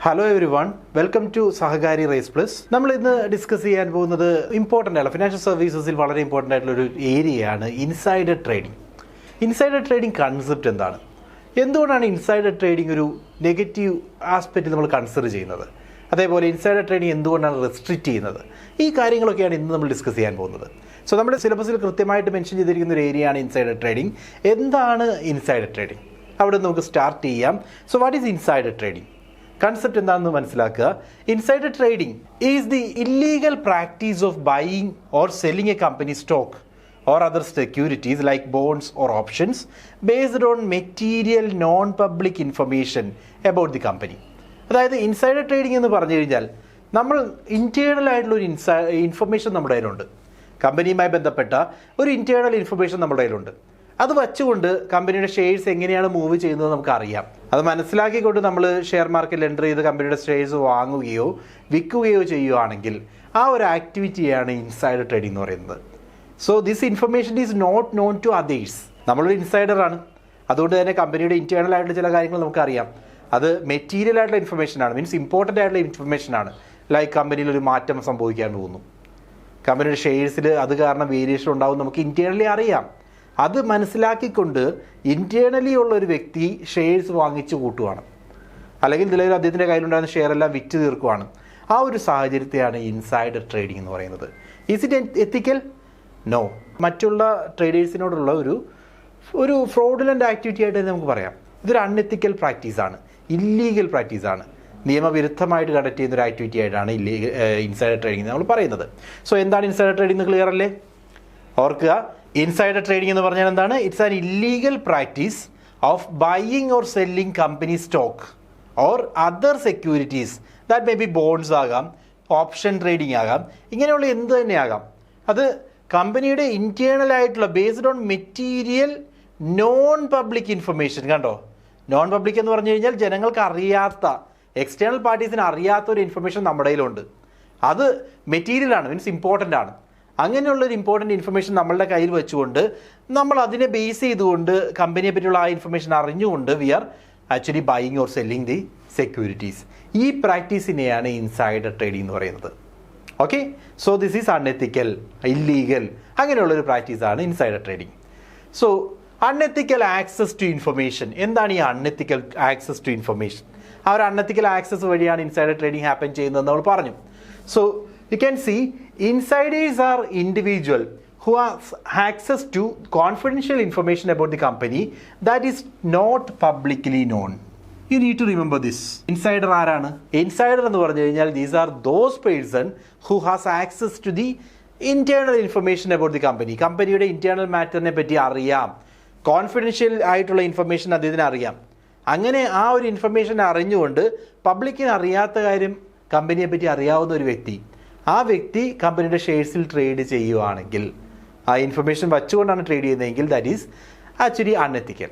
Hello everyone, welcome to Sahakari race plus. നമ്മൾ ഇന്ന് discuss ചെയ്യാൻ പോകുന്നത് ഇമ്പോർട്ടൻ്റ് ആണ്, ഫിനാൻഷ്യൽ സർവീസസിൽ വളരെ ഇമ്പോർട്ടൻ്റ് ആയിട്ടുള്ള ഒരു ഏരിയയാണ് insider trading. Insider trading concept എന്താണ്, എന്തുകൊണ്ടാണ് ഇൻസൈഡർ ട്രേഡിംഗ് ഒരു നെഗറ്റീവ് ആസ്പെക്റ്റ് നമ്മൾ കൺസിഡർ ചെയ്യുന്നത്, അതേപോലെ ഇൻസൈഡർ ട്രേഡിംഗ് എന്തുകൊണ്ടാണ് റെസ്ട്രിക്റ്റ് ചെയ്യുന്നത്, ഈ കാര്യങ്ങളൊക്കെയാണ് ഇന്ന് നമ്മൾ ഡിസ്കസ് ചെയ്യാൻ പോകുന്നത്. സോ നമ്മുടെ സിലബസിൽ കൃത്യമായിട്ട് മെൻഷൻ ചെയ്തിരിക്കുന്ന ഒരു ഏരിയയാണ് ഇൻസൈഡർ ട്രേഡിംഗ്. എന്താണ് ഇൻസൈഡർ ട്രേഡിംഗ്, അവിടെ നമുക്ക് സ്റ്റാർട്ട് ചെയ്യാം. So what is insider trading? Concept എന്താണെന്ന് മനസ്സിലാക്കുക. Insider trading is the illegal practice of buying or selling A company stock or other securities like bonds or options based on material non-public information about the company. അതായത് insider trading എന്ന് പറഞ്ഞു കഴിഞ്ഞാൽ നമ്മൾ internal ആയിട്ടുള്ള ഒരു information നമ്മുടെ കയ്യിലുണ്ട്, കമ്പനിയുമായി ബന്ധപ്പെട്ട ഒരു ഇൻറ്റേർണൽ ഇൻഫർമേഷൻ നമ്മുടെ കയ്യിലുണ്ട്. അത് വച്ചുകൊണ്ട് കമ്പനിയുടെ ഷെയർസ് എങ്ങനെയാണ് മൂവ് ചെയ്യുന്നത് നമുക്കറിയാം. അത് മനസ്സിലാക്കിക്കൊണ്ട് നമ്മൾ ഷെയർ മാർക്കറ്റിൽ എൻ്റർ ചെയ്ത് കമ്പനിയുടെ ഷെയർസ് വാങ്ങുകയോ വിൽക്കുകയോ ചെയ്യുകയാണെങ്കിൽ ആ ഒരു ആക്ടിവിറ്റിയാണ് ഇൻസൈഡർ ട്രേഡിംഗ് എന്ന് പറയുന്നത്. So this information is not known to others. നമ്മളൊരു ഇൻസൈഡറാണ്, അതുകൊണ്ട് തന്നെ കമ്പനിയുടെ ഇൻറ്റേർണൽ ആയിട്ടുള്ള ചില കാര്യങ്ങൾ നമുക്കറിയാം. അത് മെറ്റീരിയൽ ആയിട്ടുള്ള ഇൻഫർമേഷനാണ്, മീൻസ് ഇമ്പോർട്ടൻ്റ് ആയിട്ടുള്ള ഇൻഫർമേഷനാണ്. ലൈക്ക് കമ്പനിയിൽ ഒരു മാറ്റം സംഭവിക്കാൻ പോകുന്നു, കമ്പനിയുടെ ഷെയർസിൽ അത് കാരണം വേരിയേഷൻ ഉണ്ടാവും, നമുക്ക് ഇൻറ്റേർണലി അറിയാം. അത് മനസ്സിലാക്കിക്കൊണ്ട് ഇൻറ്റേർണലി ഉള്ള ഒരു വ്യക്തി ഷെയർസ് വാങ്ങിച്ചു കൂട്ടുവാണ്, അല്ലെങ്കിൽ നിലവിൽ അദ്ദേഹത്തിൻ്റെ കയ്യിലുണ്ടായിരുന്ന ഷെയർ എല്ലാം വിറ്റ് തീർക്കുവാണ്. ആ ഒരു സാഹചര്യത്തെയാണ് ഇൻസൈഡർ ട്രേഡിംഗ് എന്ന് പറയുന്നത്. Is it ethical? നോ. മറ്റുള്ള ട്രേഡേഴ്സിനോടുള്ള ഒരു ഫ്രോഡുലൻ്റ് ആക്ടിവിറ്റി ആയിട്ട് നമുക്ക് പറയാം. ഇതൊരു അൺഎത്തിക്കൽ പ്രാക്ടീസാണ്, ഇല്ലീഗൽ പ്രാക്ടീസാണ്, നിയമവിരുദ്ധമായിട്ട് കണ്ടക്ട് ചെയ്യുന്ന ഒരു ആക്ടിവിറ്റി ആയിട്ടാണ് ഇൻസൈഡർ ട്രേഡിംഗ് നമ്മൾ പറയുന്നത്. സോ എന്താണ് ഇൻസൈഡർ ട്രേഡിംഗ് എന്ന് ക്ലിയർ അല്ലേ? ഓർക്കുക, ഇൻസൈഡർ ട്രേഡിംഗ് എന്ന് പറഞ്ഞാൽ എന്താണ്? It's an illegal practice of buying or selling company stock or other securities. That may be bonds ആകാം, ഓപ്ഷൻ ട്രേഡിംഗ് ആകാം, ഇങ്ങനെയുള്ള എന്ത് തന്നെ ആകാം. അത് കമ്പനിയുടെ ഇൻറ്റേർണൽ ആയിട്ടുള്ള based on material non public information. കണ്ടോ, നോൺ പബ്ലിക് എന്ന് പറഞ്ഞു കഴിഞ്ഞാൽ ജനങ്ങൾക്ക് അറിയാത്ത, എക്സ്റ്റേണൽ പാർട്ടീസിന് അറിയാത്ത ഒരു ഇൻഫർമേഷൻ നമ്മുടെ കയ്യിലുണ്ട്. അത് മെറ്റീരിയലാണ്, മീൻസ് ഇമ്പോർട്ടൻ്റ് ആണ്. അങ്ങനെയുള്ളൊരു ഇമ്പോർട്ടൻ്റ് ഇൻഫർമേഷൻ നമ്മളുടെ കയ്യിൽ വെച്ചുകൊണ്ട് നമ്മൾ അതിനെ ബേസ് ചെയ്തുകൊണ്ട് കമ്പനിയെ പറ്റിയുള്ള ആ ഇൻഫർമേഷൻ അറിഞ്ഞുകൊണ്ട് we are actually buying or selling the securities. ഈ പ്രാക്ടീസിനെയാണ് ഇൻസൈഡർ ട്രേഡിംഗ് എന്ന് പറയുന്നത്. Okay, so this is unethical, illegal, അങ്ങനെയുള്ളൊരു പ്രാക്ടീസാണ് insider trading. So unethical access to information. എന്താണ് ഈ അൺഎത്തിക്കൽ ആക്സസ് ടു ഇൻഫർമേഷൻ? ആ ഒരു അൺഎത്തിക്കൽ ആക്സസ് വഴിയാണ് ഇൻസൈഡർ ട്രേഡിംഗ് ഹാപ്പൻ ചെയ്യുന്നതെന്ന് നമ്മൾ പറഞ്ഞു. So you can see insiders are individual who have access to confidential information about the company that is not publicly known. You need to remember this. Insider ആരാണ്? Insider എന്ന് പറഞ്ഞു കഴിഞ്ഞാൽ these are those person who has access to the internal information about the company. കമ്പനിയുടെ internal മാറ്ററിനെ പറ്റി അറിയാം, confidential ആയിട്ടുള്ള information അദ്ദേഹത്തിന് അറിയാം. അങ്ങനെ ആ ഒരു ഇൻഫർമേഷൻ അറിഞ്ഞുകൊണ്ട് പബ്ലിക്കിന് അറിയാത്ത കാര്യം കമ്പനിയെ പറ്റി അറിയാവുന്ന ഒരു വ്യക്തി, ആ വ്യക്തി കമ്പനിയുടെ ഷെയർസിൽ ട്രേഡ് ചെയ്യുകയാണെങ്കിൽ, ആ ഇൻഫർമേഷൻ വച്ചുകൊണ്ടാണ് ട്രേഡ് ചെയ്യുന്നതെങ്കിൽ that is actually unethical,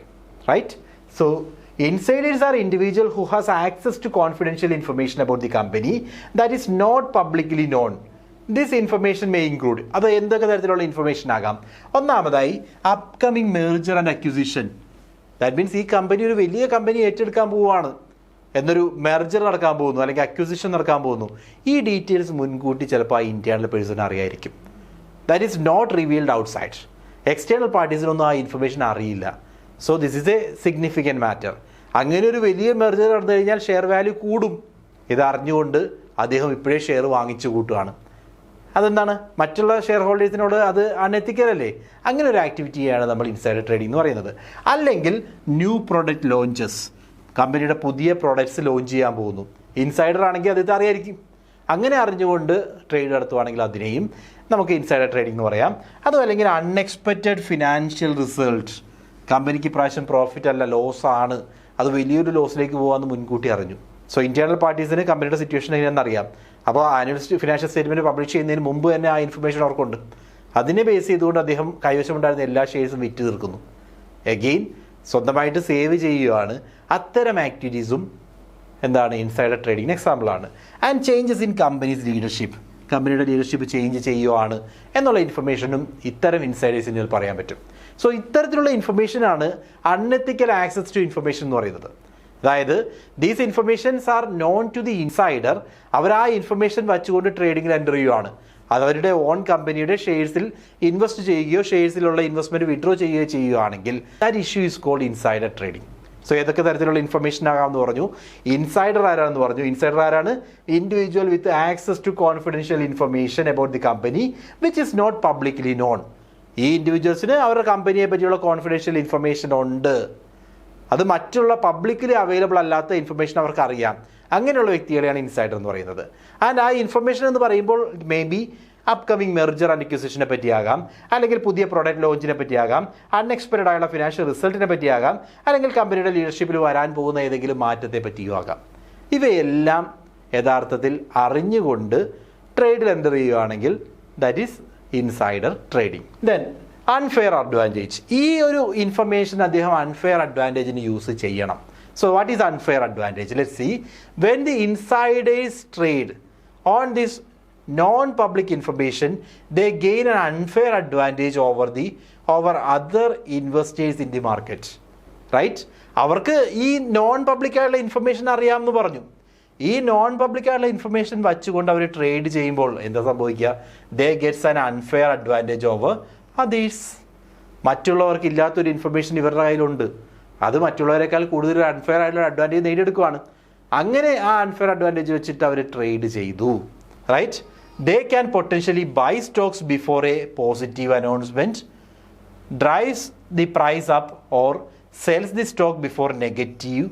right? So insiders are individual who has access to confidential information about the company that is not publicly known. This information may include, അത് എന്തൊക്കെ തരത്തിലുള്ള ഇൻഫർമേഷൻ ആകാം? ഒന്നാമതായി upcoming merger and acquisition. That means ഈ company ഒരു വലിയ company ഏറ്റെടുക്കാൻ പോവുകയാണ്, എന്നൊരു മെർജർ നടക്കാൻ പോകുന്നു, അല്ലെങ്കിൽ അക്വിസിഷൻ നടക്കാൻ പോകുന്നു. ഈ ഡീറ്റെയിൽസ് മുൻകൂട്ടി ചിലപ്പോൾ ആ ഇന്റേണൽ പേഴ്സൺ അറിയായിരിക്കും. That is not revealed outside. External പാർട്ടീസിനൊന്നും ആ ഇൻഫർമേഷൻ അറിയില്ല. So this is a significant matter. അങ്ങനെ ഒരു വലിയ മെർജർ നടന്നു കഴിഞ്ഞാൽ ഷെയർ വാല്യൂ കൂടും. ഇത് അറിഞ്ഞുകൊണ്ട് അദ്ദേഹം ഇപ്പോഴേ ഷെയർ വാങ്ങിച്ചു കൂട്ടുകയാണ്. അതെന്താണ്? മറ്റുള്ള ഷെയർ ഹോൾഡേഴ്സിനോട് അത് അൺഎത്തിക്കൽ അല്ലേ? അങ്ങനെ ഒരു ആക്ടിവിറ്റിയാണ് നമ്മൾ ഇൻസൈഡർ ട്രേഡിംഗ് എന്ന് പറയുന്നത്. അല്ലെങ്കിൽ ന്യൂ പ്രൊഡക്റ്റ് ലോഞ്ചസ്, കമ്പനിയുടെ പുതിയ പ്രോഡക്റ്റ്സ് ലോഞ്ച് ചെയ്യാൻ പോകുന്നു. ഇൻസൈഡർ ആണെങ്കിൽ അദ്ദേഹത്തെ അറിയായിരിക്കും. അങ്ങനെ അറിഞ്ഞുകൊണ്ട് ട്രേഡ് നടത്തുവാണെങ്കിൽ അതിനെയും നമുക്ക് ഇൻസൈഡർ ട്രേഡിംഗ് എന്ന് പറയാം. അതും അല്ലെങ്കിൽ അൺഎക്സ്പെക്റ്റഡ് ഫിനാൻഷ്യൽ റിസൾട്ട്, കമ്പനിക്ക് ഇപ്രാവശ്യം പ്രോഫിറ്റ് അല്ല ലോസ് ആണ്, അത് വലിയൊരു ലോസിലേക്ക് പോകാമെന്ന് മുൻകൂട്ടി അറിഞ്ഞു. സോ ഇന്റേണൽ പാർട്ടീസിന് കമ്പനിയുടെ സിറ്റുവേഷൻ എങ്ങനെയാണെന്ന് അറിയാം. അപ്പോൾ ആനുവൽ ഫിനാൻഷ്യൽ സ്റ്റേറ്റ്മെൻറ്റ് പബ്ലിഷ് ചെയ്യുന്നതിന് മുമ്പ് തന്നെ ആ ഇൻഫർമേഷൻ അവർക്കുണ്ട്. അതിനെ ബേസ് ചെയ്തുകൊണ്ട് അദ്ദേഹം കൈവശമുണ്ടായിരുന്ന എല്ലാ ഷെയർസും വിറ്റ് തീർക്കുന്നു. എഗെയിൻ സ്വന്തമായിട്ട് സേവ് ചെയ്യുകയാണ്. അത്തരം ആക്ടിവിറ്റീസും എന്താണ്? ഇൻസൈഡർ ട്രേഡിംഗിന് എക്സാമ്പിളാണ്. And changes in companies leadership, കമ്പനിയുടെ ലീഡർഷിപ്പ് ചേഞ്ച് ചെയ്യുകയാണ് എന്നുള്ള ഇൻഫർമേഷനും ഇത്തരം ഇൻസൈഡേഴ്സിന് പറയാൻ പറ്റും. സോ ഇത്തരത്തിലുള്ള ഇൻഫർമേഷനാണ് അൺഎത്തിക്കൽ ആക്സസ് ടു ഇൻഫർമേഷൻ എന്ന് പറയുന്നത്. അതായത് these informations are known to the insider. അവർ ആ ഇൻഫർമേഷൻ വച്ചുകൊണ്ട് ട്രേഡിംഗിൽ എൻ്റർ ചെയ്യുകയാണ്. അത് അവരുടെ ഓൺ കമ്പനിയുടെ ഷെയർസിൽ ഇൻവെസ്റ്റ് ചെയ്യുകയോ ഷെയർസിലുള്ള ഇൻവെസ്റ്റ്മെന്റ് വിഡ്രോ ചെയ്യുകയോ ചെയ്യുകയാണെങ്കിൽ that issue is called insider trading. So ഏതൊക്കെ തരത്തിലുള്ള ഇൻഫർമേഷൻ ആകാമെന്ന് പറഞ്ഞു. ഇൻസൈഡർ ആരാണെന്ന് പറഞ്ഞു. ഇൻസൈഡർ ആരാണ്? Individual with access to confidential information about the company which is not publicly known. ഈ ഇൻഡിവിജ്വൽസിന് അവരുടെ കമ്പനിയെ പറ്റിയുള്ള കോൺഫിഡൻഷ്യൽ ഇൻഫർമേഷൻ ഉണ്ട്, അത് മറ്റുള്ള പബ്ലിക്കലി അവൈലബിൾ അല്ലാത്ത ഇൻഫർമേഷൻ അവർക്ക് അറിയാം. അങ്ങനെയുള്ള വ്യക്തികളെയാണ് ഇൻസൈഡർ എന്ന് പറയുന്നത്. ആൻഡ് ആ ഇൻഫർമേഷൻ എന്ന് പറയുമ്പോൾ maybe upcoming merger and അക്വിസിഷനെ പറ്റിയാകാം, അല്ലെങ്കിൽ പുതിയ പ്രോഡക്റ്റ് ലോഞ്ചിനെ പറ്റിയാകാം, അൺഎക്സ്പെക്റ്റഡ് ആയുള്ള ഫിനാൻഷ്യൽ റിസൾട്ടിനെ പറ്റിയാകാം, അല്ലെങ്കിൽ കമ്പനിയുടെ ലീഡർഷിപ്പിൽ വരാൻ പോകുന്ന ഏതെങ്കിലും മാറ്റത്തെ പറ്റിയോ ആകാം. ഇവയെല്ലാം യഥാർത്ഥത്തിൽ അറിഞ്ഞുകൊണ്ട് ട്രേഡിൽ എൻ്റർ ചെയ്യുകയാണെങ്കിൽ that is insider trading. Then unfair advantage. ഈ ഒരു ഇൻഫർമേഷൻ അദ്ദേഹം അൺഫെയർ അഡ്വാൻറ്റേജിന് യൂസ് ചെയ്യണം. So what is unfair advantage? Let's see. When the insiders trade on this non-public information, they gain an unfair advantage over other investors in the market. Right? അവർക്ക് ഈ non public ആയുള്ള information അറിയാമെന്ന് പറഞ്ഞു. ഈ non public ആയുള്ള information വച്ചുകൊണ്ട് അവർ trade ചെയ്യുമ്പോൾ എന്താ സംഭവിക്കുക? They gets an unfair advantage over others. മറ്റുള്ളവർക്ക് ഇല്ലാത്തൊരു ഇൻഫർമേഷൻ ഇവരുടെ കയ്യിലുണ്ട്, അത് മറ്റുള്ളവരെക്കാൾ കൂടുതൽ അൺഫെയർ ആയിട്ടുള്ള അഡ്വാൻറ്റേജ് നേടിയെടുക്കുകയാണ്. അങ്ങനെ ആ അൺഫെയർ അഡ്വാൻറ്റേജ് വെച്ചിട്ട് അവർ ട്രേഡ് ചെയ്തു. Right? They can potentially buy stocks before a positive announcement, drives the price up or sells the stock before negative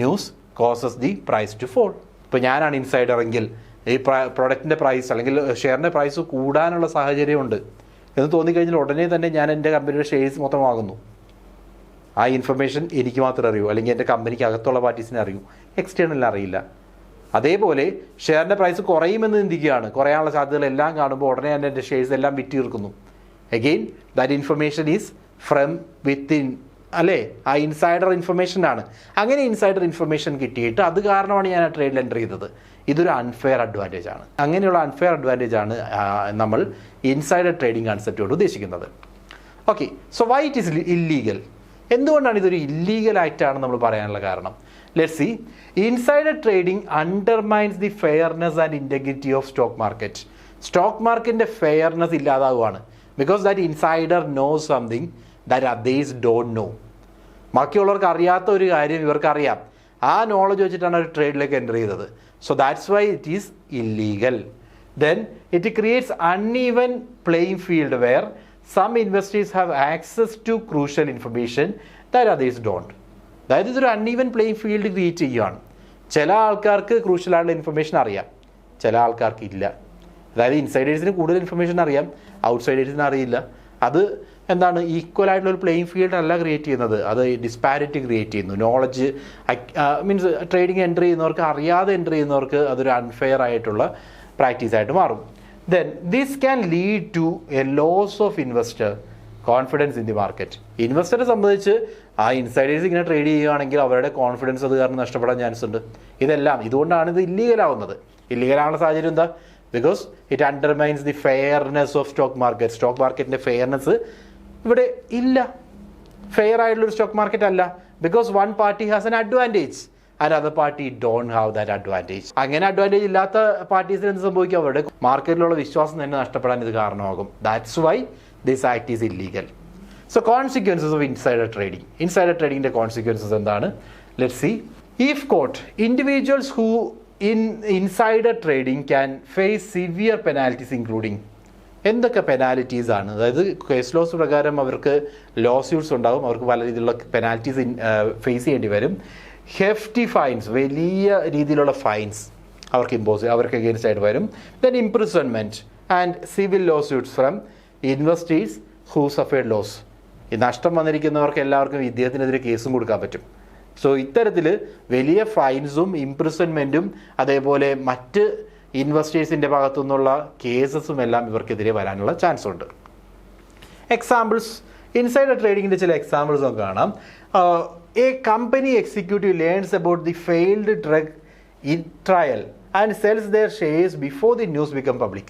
news causes the price to fall. ഇപ്പോൾ ഞാനാണ് insider എങ്കിൽ ഈ പ്രൊഡക്റ്റിൻ്റെ price അല്ലെങ്കിൽ ഷെയറിൻ്റെ price കൂടാനുള്ള സാഹചര്യമുണ്ട് എന്ന് തോന്നിക്കഴിഞ്ഞാൽ ഉടനെ തന്നെ ഞാൻ എൻ്റെ കമ്പനിയുടെ ഷെയർസ് മൊത്തം വാങ്ങുന്നു. ആ ഇൻഫർമേഷൻ എനിക്ക് മാത്രമേ അറിയൂ, അല്ലെങ്കിൽ എൻ്റെ കമ്പനിക്ക് അകത്തുള്ള പാർട്ടീസിനെ അറിയൂ, എക്സ്റ്റേണലിന് അറിയില്ല. അതേപോലെ ഷെയറിൻ്റെ പ്രൈസ് കുറയുമെന്ന് ചിന്തിക്കുകയാണ്, കുറയാനുള്ള സാധ്യതകളെല്ലാം കാണുമ്പോൾ ഉടനെ തന്നെ എൻ്റെ ഷെയർസ് എല്ലാം വിറ്റ് തീർക്കുന്നു. Again that information is from within, അല്ലേ? ആ ഇൻസൈഡർ ഇൻഫർമേഷനാണ്. അങ്ങനെ ഇൻസൈഡർ ഇൻഫർമേഷൻ കിട്ടിയിട്ട് അത് കാരണമാണ് ഞാൻ ആ ട്രേഡിൽ എൻ്റർ ചെയ്തത്. ഇതൊരു അൺഫെയർ അഡ്വാൻറ്റേജ് ആണ്. അങ്ങനെയുള്ള അൺഫെയർ അഡ്വാൻറ്റേജ് ആണ് നമ്മൾ ഇൻസൈഡർ ട്രേഡിംഗ് കൺസെപ്റ്റ് കൊണ്ട് ഉദ്ദേശിക്കുന്നത്. Okay, so why it is illegal? എന്തുകൊണ്ടാണ് ഇതൊരു ഇല്ലീഗൽ ആയിട്ടാണ് നമ്മൾ പറയാനുള്ള കാരണം? Let's see. Insider trading undermines the fairness and integrity of stock market. Stock മാർക്കറ്റിൻ്റെ ഫെയർനെസ് ഇല്ലാതാവുകയാണ്. Because that insider knows something that others don't know. ബാക്കിയുള്ളവർക്ക് അറിയാത്ത ഒരു കാര്യം ഇവർക്കറിയാം. ആ നോളജ് വെച്ചിട്ടാണ് ഒരു ട്രേഡിലേക്ക് എൻ്റർ ചെയ്തത്. So that's why it is illegal. Then it creates uneven playing field where some investors have access to crucial information that others don't. അതായത് ഇതൊരു അൺഈവൻ പ്ലേയിങ് ഫീൽഡ് ക്രിയേറ്റ് ചെയ്യുകയാണ്. ചില ആൾക്കാർക്ക് ക്രൂഷ്യൽ ആയിട്ടുള്ള ഇൻഫർമേഷൻ അറിയാം, ചില ആൾക്കാർക്ക് ഇല്ല. അതായത് ഇൻസൈഡേഴ്സിന് കൂടുതൽ ഇൻഫർമേഷൻ അറിയാം, ഔട്ട്സൈഡേഴ്സിന് അറിയില്ല. അത് എന്താണ്? ഈക്വൽ ആയിട്ടുള്ള ഒരു പ്ലേയിങ് ഫീൽഡ് അല്ല ക്രിയേറ്റ് ചെയ്യുന്നത്, അത് ഡിസ്പാരിറ്റി ക്രിയേറ്റ് ചെയ്യുന്നു. നോളജ് മീൻസ് ട്രേഡിംഗ് എൻ്റർ ചെയ്യുന്നവർക്ക്, അറിയാതെ എൻ്റർ ചെയ്യുന്നവർക്ക് അതൊരു അൺഫെയർ ആയിട്ടുള്ള പ്രാക്ടീസായിട്ട് മാറും. Then this can lead to a loss of investor confidence in the market. ഇൻവെസ്റ്ററെ സംബന്ധിച്ച് ആ ഇൻസൈഡേഴ്സ് ഇങ്ങനെ ട്രേഡ് ചെയ്യുകയാണെങ്കിൽ അവരുടെ കോൺഫിഡൻസ് അത് കാരണം നഷ്ടപ്പെടാൻ ചാൻസ് ഉണ്ട്. ഇതുകൊണ്ടാണ് ഇത് ഇല്ലീഗലാവുന്നത്. ഇല്ലീഗലാവുന്ന സാഹചര്യം എന്താ? Because it undermines the fairness of stock market. Stock മാർക്കറ്റിൻ്റെ ഫെയർനെസ് ഇവിടെ ഇല്ല, ഫെയർ ആയിട്ടുള്ളൊരു സ്റ്റോക്ക് മാർക്കറ്റ് അല്ല. Because one party has an advantage and other party don't have that advantage. അങ്ങനെ അഡ്വാൻറ്റേജ് ഇല്ലാത്ത പാർട്ടീസിന് എന്ത് സംഭവിക്കും? അവരുടെ മാർക്കറ്റിലുള്ള വിശ്വാസം തന്നെ നഷ്ടപ്പെടാൻ ഇത് കാരണമാകും. That's why this act is illegal. So consequences of insider trading. Insider ട്രേഡിങ്ങിൻ്റെ കോൺസിക്വൻസസ് എന്താണ്? Let's see. If caught, individuals who in insider trading can face severe penalties including. എന്തൊക്കെ പെനാൽറ്റീസ് ആണ്? അതായത് കേസ് ലോസ് പ്രകാരം അവർക്ക് ലോ സ്യൂട്ട്സ് ഉണ്ടാകും, അവർക്ക് പല രീതിയിലുള്ള പെനാൽറ്റീസ് ഫേസ് ചെയ്യേണ്ടി വരും. ഹെഫ്റ്റി ഫൈൻസ്, വലിയ രീതിയിലുള്ള ഫൈൻസ് അവർക്ക് അഗെയിൻസ്റ്റ് ആയിട്ട് വരും. Then imprisonment and civil law suits from investors who suffered loss. ഈ നഷ്ടം വന്നിരിക്കുന്നവർക്ക് എല്ലാവർക്കും ഇദ്ദേഹത്തിനെതിരെ കേസും കൊടുക്കാൻ പറ്റും. സോ ഇത്തരത്തിൽ വലിയ ഫൈൻസും ഇംപ്രിസൺമെൻറ്റും അതേപോലെ മറ്റ് ഇൻവെസ്റ്റേഴ്സിൻ്റെ ഭാഗത്തു നിന്നുള്ള കേസസും എല്ലാം ഇവർക്കെതിരെ വരാനുള്ള ചാൻസ് ഉണ്ട്. എക്സാമ്പിൾസ്, ഇൻസൈഡർ ട്രേഡിങ്ങിൻ്റെ ചില എക്സാമ്പിൾസ് നമുക്ക് കാണാം. A company executive learns about the failed drug in trial and sells their shares before the news become public.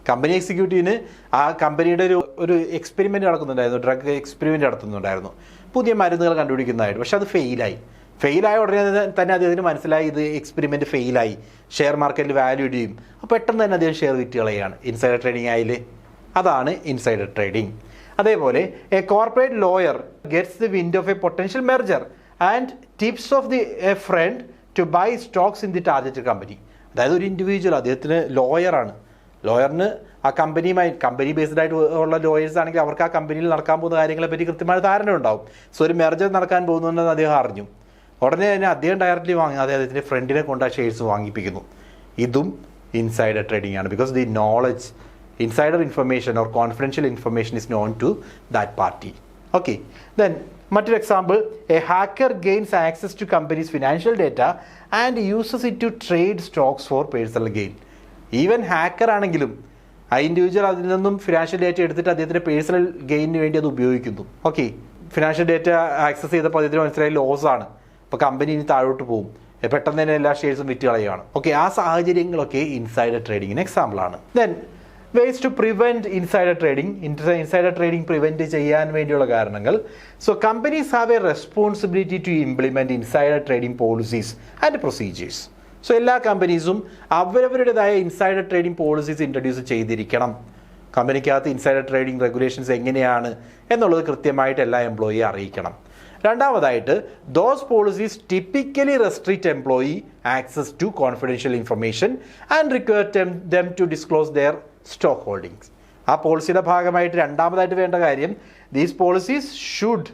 Company എക്സിക്യൂട്ടീവിന് ആ കമ്പനിയുടെ ഒരു എക്സ്പെരിമെൻ്റ് നടക്കുന്നുണ്ടായിരുന്നു, ഡ്രഗ് എക്സ്പെരിമെൻ്റ് നടത്തുന്നുണ്ടായിരുന്നു, പുതിയ മരുന്നുകൾ കണ്ടുപിടിക്കുന്നതായിട്ട്. പക്ഷെ അത് ഫെയിലായി. ഫെയിലായ ഉടനെ തന്നെ അദ്ദേഹത്തിന് മനസ്സിലായി ഇത് എക്സ്പെരിമെൻറ്റ് ഫെയിലായി, ഷെയർ മാർക്കറ്റിൽ വാല്യൂ ഇടിയും. അപ്പോൾ പെട്ടെന്ന് തന്നെ അദ്ദേഹം ഷെയർ വിറ്റ് കളയുകയാണ്. ഇൻസൈഡർ ട്രേഡിംഗ് ആയില്ലേ? അതാണ് ഇൻസൈഡർ ട്രേഡിംഗ്. അതേപോലെ a corporate lawyer gets the wind of a potential merger and tips off the a friend to buy stocks in the targeted company. അതായത് ഒരു ഇൻഡിവിജ്വൽ, അദ്ദേഹത്തിന് ലോയറാണ്, ലോയറിന് ആ കമ്പനി ബേസ്ഡ് ആയിട്ട് ഉള്ള ലോയേഴ്സ് ആണെങ്കിൽ അവർക്ക് ആ കമ്പനിയിൽ നടക്കാൻ പോകുന്ന കാര്യങ്ങളെ പറ്റി കൃത്യമായ ധാരണ ഉണ്ടാവും. സോ ഒരു മെർജർ നടക്കാൻ പോകുന്നുണ്ടെന്ന് അദ്ദേഹം അറിഞ്ഞു. ഉടനെ തന്നെ അദ്ദേഹം ഡയറക്റ്റ്ലി അദ്ദേഹത്തിൻ്റെ ഫ്രണ്ടിനെ കൊണ്ട് ആ ഷെയർസ് വാങ്ങിപ്പിക്കുന്നു. ഇതും ഇൻസൈഡർ ട്രേഡിംഗ് ആണ്. Because the knowledge, insider information or confidential information is known to that party. Okay, then മറ്റൊരു example, a hacker gains access to companies financial data and uses it to trade stocks for personal gain. Even hacker ആണെങ്കിലും ആ individual അതിൽ നിന്നും financial data എടുത്തിട്ട് അദ്ദേഹത്തിൻ്റെ personal ഗെയിനിന് വേണ്ടി അത് ഉപയോഗിക്കുന്നു. ഓക്കെ, ഫിനാൻഷ്യൽ ഡേറ്റ ആക്സസ് ചെയ്തപ്പോൾ അദ്ദേഹത്തിന് മനസ്സിലായി ലോസ് ആണ്, അപ്പോൾ കമ്പനി ഇനി താഴോട്ട് പോകും, പെട്ടെന്ന് തന്നെ എല്ലാ ഷെയർസും വിറ്റ് കളയുകയാണ്. ഓക്കെ, ആ സാഹചര്യങ്ങളൊക്കെ ഇൻസൈഡർ ട്രേഡിങ്ങിന് എക്സാമ്പിളാണ്. Then ways to prevent insider trading. Insider trading prevent ചെയ്യാൻ വേണ്ടിയുള്ള കാരണങ്ങൾ. So companies have a responsibility to implement insider trading policies and procedures. So എല്ലാ കമ്പനീസും അവരവരുടേതായ ഇൻസൈഡർ ട്രേഡിംഗ് പോളിസീസ് ഇൻട്രൊഡ്യൂസ് ചെയ്തിരിക്കണം. കമ്പനിക്കകത്ത് ഇൻസൈഡർ ട്രേഡിംഗ് റെഗുലേഷൻസ് എങ്ങനെയാണ് എന്നുള്ളത് കൃത്യമായിട്ട് എല്ലാ എംപ്ലോയിയെ അറിയിക്കണം. രണ്ടാമതായിട്ട്, those policies typically restrict employee access to confidential information and require them to disclose their stock holdings. ആ പോളിസിയുടെ ഭാഗമായിട്ട് രണ്ടാമതായിട്ട് വേണ്ട കാര്യം, these policies should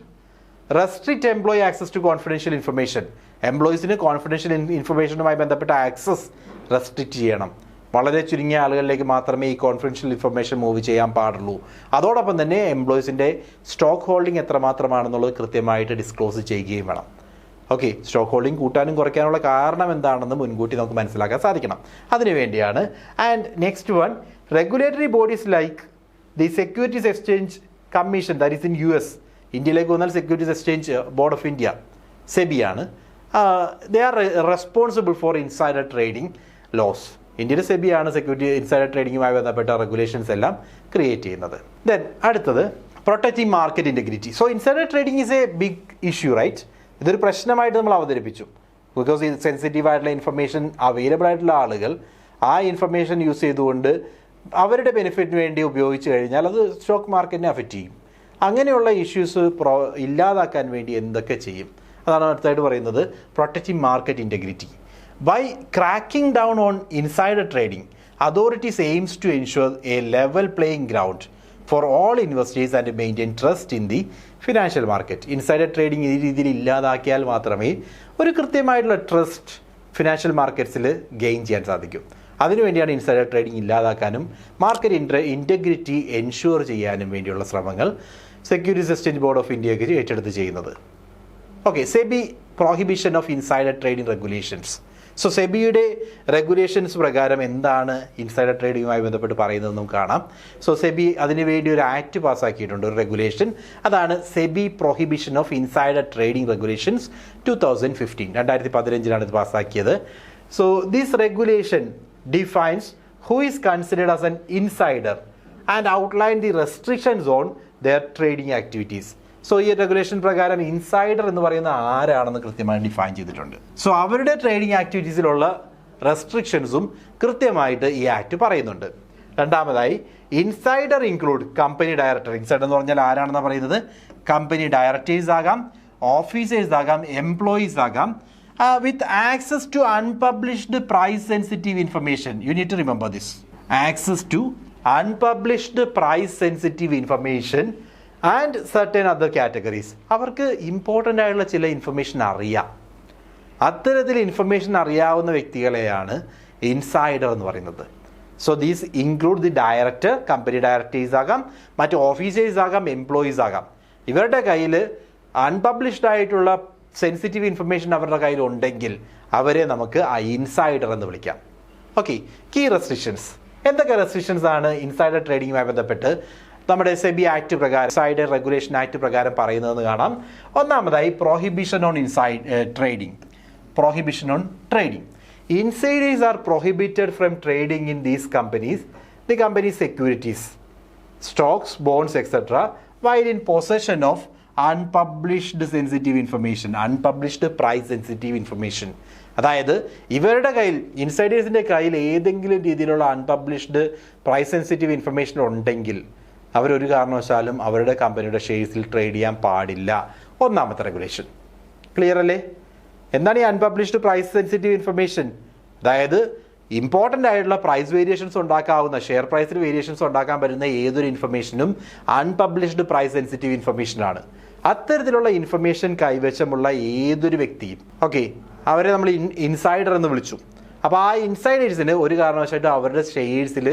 restrict employee access to confidential information. എംപ്ലോയീസിന് കോൺഫിഡൻഷ്യൽ ഇൻഫർമേഷനുമായി ബന്ധപ്പെട്ട ആക്സസ് റെസ്ട്രിക്റ്റ് ചെയ്യണം. വളരെ ചുരുങ്ങിയ ആളുകളിലേക്ക് മാത്രമേ ഈ കോൺഫിഡൻഷ്യൽ ഇൻഫർമേഷൻ മൂവ് ചെയ്യാൻ പാടുള്ളൂ. അതോടൊപ്പം തന്നെ എംപ്ലോയീസിൻ്റെ സ്റ്റോക്ക് ഹോൾഡിംഗ് എത്രമാത്രമാണെന്നുള്ളത് കൃത്യമായിട്ട് ഡിസ്ക്ലോസ് ചെയ്യുകയും വേണം. ഓക്കെ, സ്റ്റോക്ക് ഹോൾഡിംഗ് കൂട്ടാനും കുറയ്ക്കാനുള്ള കാരണം എന്താണെന്ന് മുൻകൂട്ടി നമുക്ക് മനസ്സിലാക്കാൻ സാധിക്കണം. അതിനുവേണ്ടിയാണ്. And next one, regulatory bodies like the securities exchange commission, that is in US. ഇന്ത്യയിലേക്ക് വന്നാൽ securities exchange board of India, സെബിയാണ്. They are responsible for insider trading laws. ഇന്ത്യയുടെ സെബിയാണ് സെക്യൂരിറ്റി ഇൻസൈഡർ ട്രേഡിങ്ങുമായി ബന്ധപ്പെട്ട റെഗുലേഷൻസ് എല്ലാം ക്രിയേറ്റ് ചെയ്യുന്നത്. ദെൻ അടുത്തത്, protecting market integrity. So insider trading is a big issue, right? ഇതൊരു പ്രശ്നമായിട്ട് നമ്മൾ അവതരിപ്പിച്ചു. ബിക്കോസ് ഈ സെൻസിറ്റീവ് ആയിട്ടുള്ള ഇൻഫർമേഷൻ അവൈലബിൾ ആയിട്ടുള്ള ആളുകൾ ആ ഇൻഫർമേഷൻ യൂസ് ചെയ്തുകൊണ്ട് അവരുടെ ബെനിഫിറ്റിന് വേണ്ടി ഉപയോഗിച്ച് കഴിഞ്ഞാൽ അത് സ്റ്റോക്ക് മാർക്കറ്റിനെ അഫക്റ്റ് ചെയ്യും. അങ്ങനെയുള്ള ഇഷ്യൂസ് ഇല്ലാതാക്കാൻ വേണ്ടി എന്തൊക്കെ ചെയ്യും, അതാണ് അടുത്തായിട്ട് പറയുന്നത്, protecting market integrity. By cracking down on insider trading, authorities aims to ensure a level playing ground for all investors and maintain trust in the financial market. Insider trading ഈ രീതിയിൽ ഇല്ലാതാക്കിയാൽ മാത്രമേ ഒരു കൃത്യമായിട്ടുള്ള ട്രസ്റ്റ് ഫിനാൻഷ്യൽ മാർക്കറ്റ്സിൽ ഗെയിൻ ചെയ്യാൻ സാധിക്കും. അതിനുവേണ്ടിയാണ് insider trading ഇല്ലാതാക്കാനും market integrity ensure ചെയ്യാനും വേണ്ടിയുള്ള ശ്രമങ്ങൾ സെക്യൂരിറ്റീസ് എക്സ്ചേഞ്ച് ബോർഡ് ഓഫ് ഇന്ത്യക്ക് ഏറ്റെടുത്ത് ചെയ്യുന്നത്. Okay, SEBI prohibition of insider trading regulations. So സെബിയുടെ റെഗുലേഷൻസ് പ്രകാരം എന്താണ് ഇൻസൈഡർ ട്രേഡിങ്ങുമായി ബന്ധപ്പെട്ട് പറയുന്നത് നമുക്ക് കാണാം. സോ സെബി അതിനുവേണ്ടി ഒരു ആക്ട് പാസ്സാക്കിയിട്ടുണ്ട്, ഒരു റെഗുലേഷൻ. അതാണ് SEBI prohibition of insider trading regulations 2015. 2015 ഇത് പാസ്സാക്കിയത്. So this regulation defines who is considered as an insider and outline the restrictions on their trading activities. So ഈ റെഗുലേഷൻ പ്രകാരം ഇൻസൈഡർ എന്ന് പറയുന്ന ആരാണെന്ന് കൃത്യമായി ഡിഫൈൻ ചെയ്തിട്ടുണ്ട്. സോ അവരുടെ ട്രേഡിംഗ് ആക്ടിവിറ്റീസിലുള്ള റെസ്ട്രിക്ഷൻസും കൃത്യമായിട്ട് ഈ ആക്ട് പറയുന്നുണ്ട്. രണ്ടാമതായി, insider include company director. Insider എന്ന് പറഞ്ഞാൽ ആരാണെന്ന് പറയുന്നത്, കമ്പനി ഡയറക്ടേഴ്സ് ആകാം, ഓഫീസേഴ്സ് ആകാം, എംപ്ലോയീസ് ആകാം, with access to unpublished price sensitive information. You need to remember this. Access to unpublished price sensitive information and certain other categories. അവർക്ക് important ആയിട്ടുള്ള ചില ഇൻഫർമേഷൻ അറിയാം. അത്തരത്തിൽ ഇൻഫർമേഷൻ അറിയാവുന്ന വ്യക്തികളെയാണ് ഇൻസൈഡർ എന്ന് പറയുന്നത്. So these include the director, company directors ആകാം, മറ്റ് ഓഫീസേഴ്സ് ആകാം, എംപ്ലോയീസ് ആകാം. ഇവരുടെ കയ്യിൽ അൺപബ്ലിഷ്ഡ് ആയിട്ടുള്ള സെൻസിറ്റീവ് ഇൻഫർമേഷൻ അവരുടെ കയ്യിൽ ഉണ്ടെങ്കിൽ അവരെ നമുക്ക് ഇൻസൈഡർ എന്ന് വിളിക്കാം. Okay, key restrictions. എന്തൊക്കെ റെസ്ട്രിക്ഷൻസ് ആണ് ഇൻസൈഡർ ട്രേഡിങ്ങുമായി ബന്ധപ്പെട്ട് നമ്മുടെ സെബി ആക്ട് പ്രകാരം, ഇൻസൈഡർ റെഗുലേഷൻ ആക്ട് പ്രകാരം പറയുന്നതെന്ന് കാണാം. ഒന്നാമതായി, prohibition on trading. Prohibition on trading. Insiders are prohibited from trading in these companies, the company's securities, stocks, bonds, etc., while in possession of unpublished sensitive information, unpublished price sensitive information. അതായത് ഇവരുടെ കയ്യിൽ, ഇൻസൈഡേഴ്സിൻ്റെ കയ്യിൽ ഏതെങ്കിലും രീതിയിലുള്ള unpublished price sensitive information ഉണ്ടെങ്കിൽ അവരൊരു കാരണവശാലും അവരുടെ കമ്പനിയുടെ ഷെയർസിൽ ട്രേഡ് ചെയ്യാൻ പാടില്ല. ഒന്നാമത്തെ റെഗുലേഷൻ. ക്ലിയർ അല്ലേ? എന്താണ് ഈ അൺപബ്ലിഷ്ഡ് പ്രൈസ് സെൻസിറ്റീവ് ഇൻഫർമേഷൻ? അതായത് ഇമ്പോർട്ടൻ്റ് ആയിട്ടുള്ള പ്രൈസ് വേരിയേഷൻസ് ഉണ്ടാക്കാവുന്ന, ഷെയർ പ്രൈസിൽ വേരിയേഷൻസ് ഉണ്ടാക്കാൻ പറ്റുന്ന ഏതൊരു ഇൻഫർമേഷനും അൺപബ്ലിഷ്ഡ് പ്രൈസ് സെൻസിറ്റീവ് ഇൻഫർമേഷനാണ്. അത്തരത്തിലുള്ള ഇൻഫർമേഷൻ കൈവശമുള്ള ഏതൊരു വ്യക്തിയും, ഓക്കെ, അവരെ നമ്മൾ ഇൻസൈഡർ എന്ന് വിളിച്ചു. അപ്പോൾ ആ ഇൻസൈഡേഴ്സിന് ഒരു കാരണവശായിട്ടും അവരുടെ ഷെയർസിൽ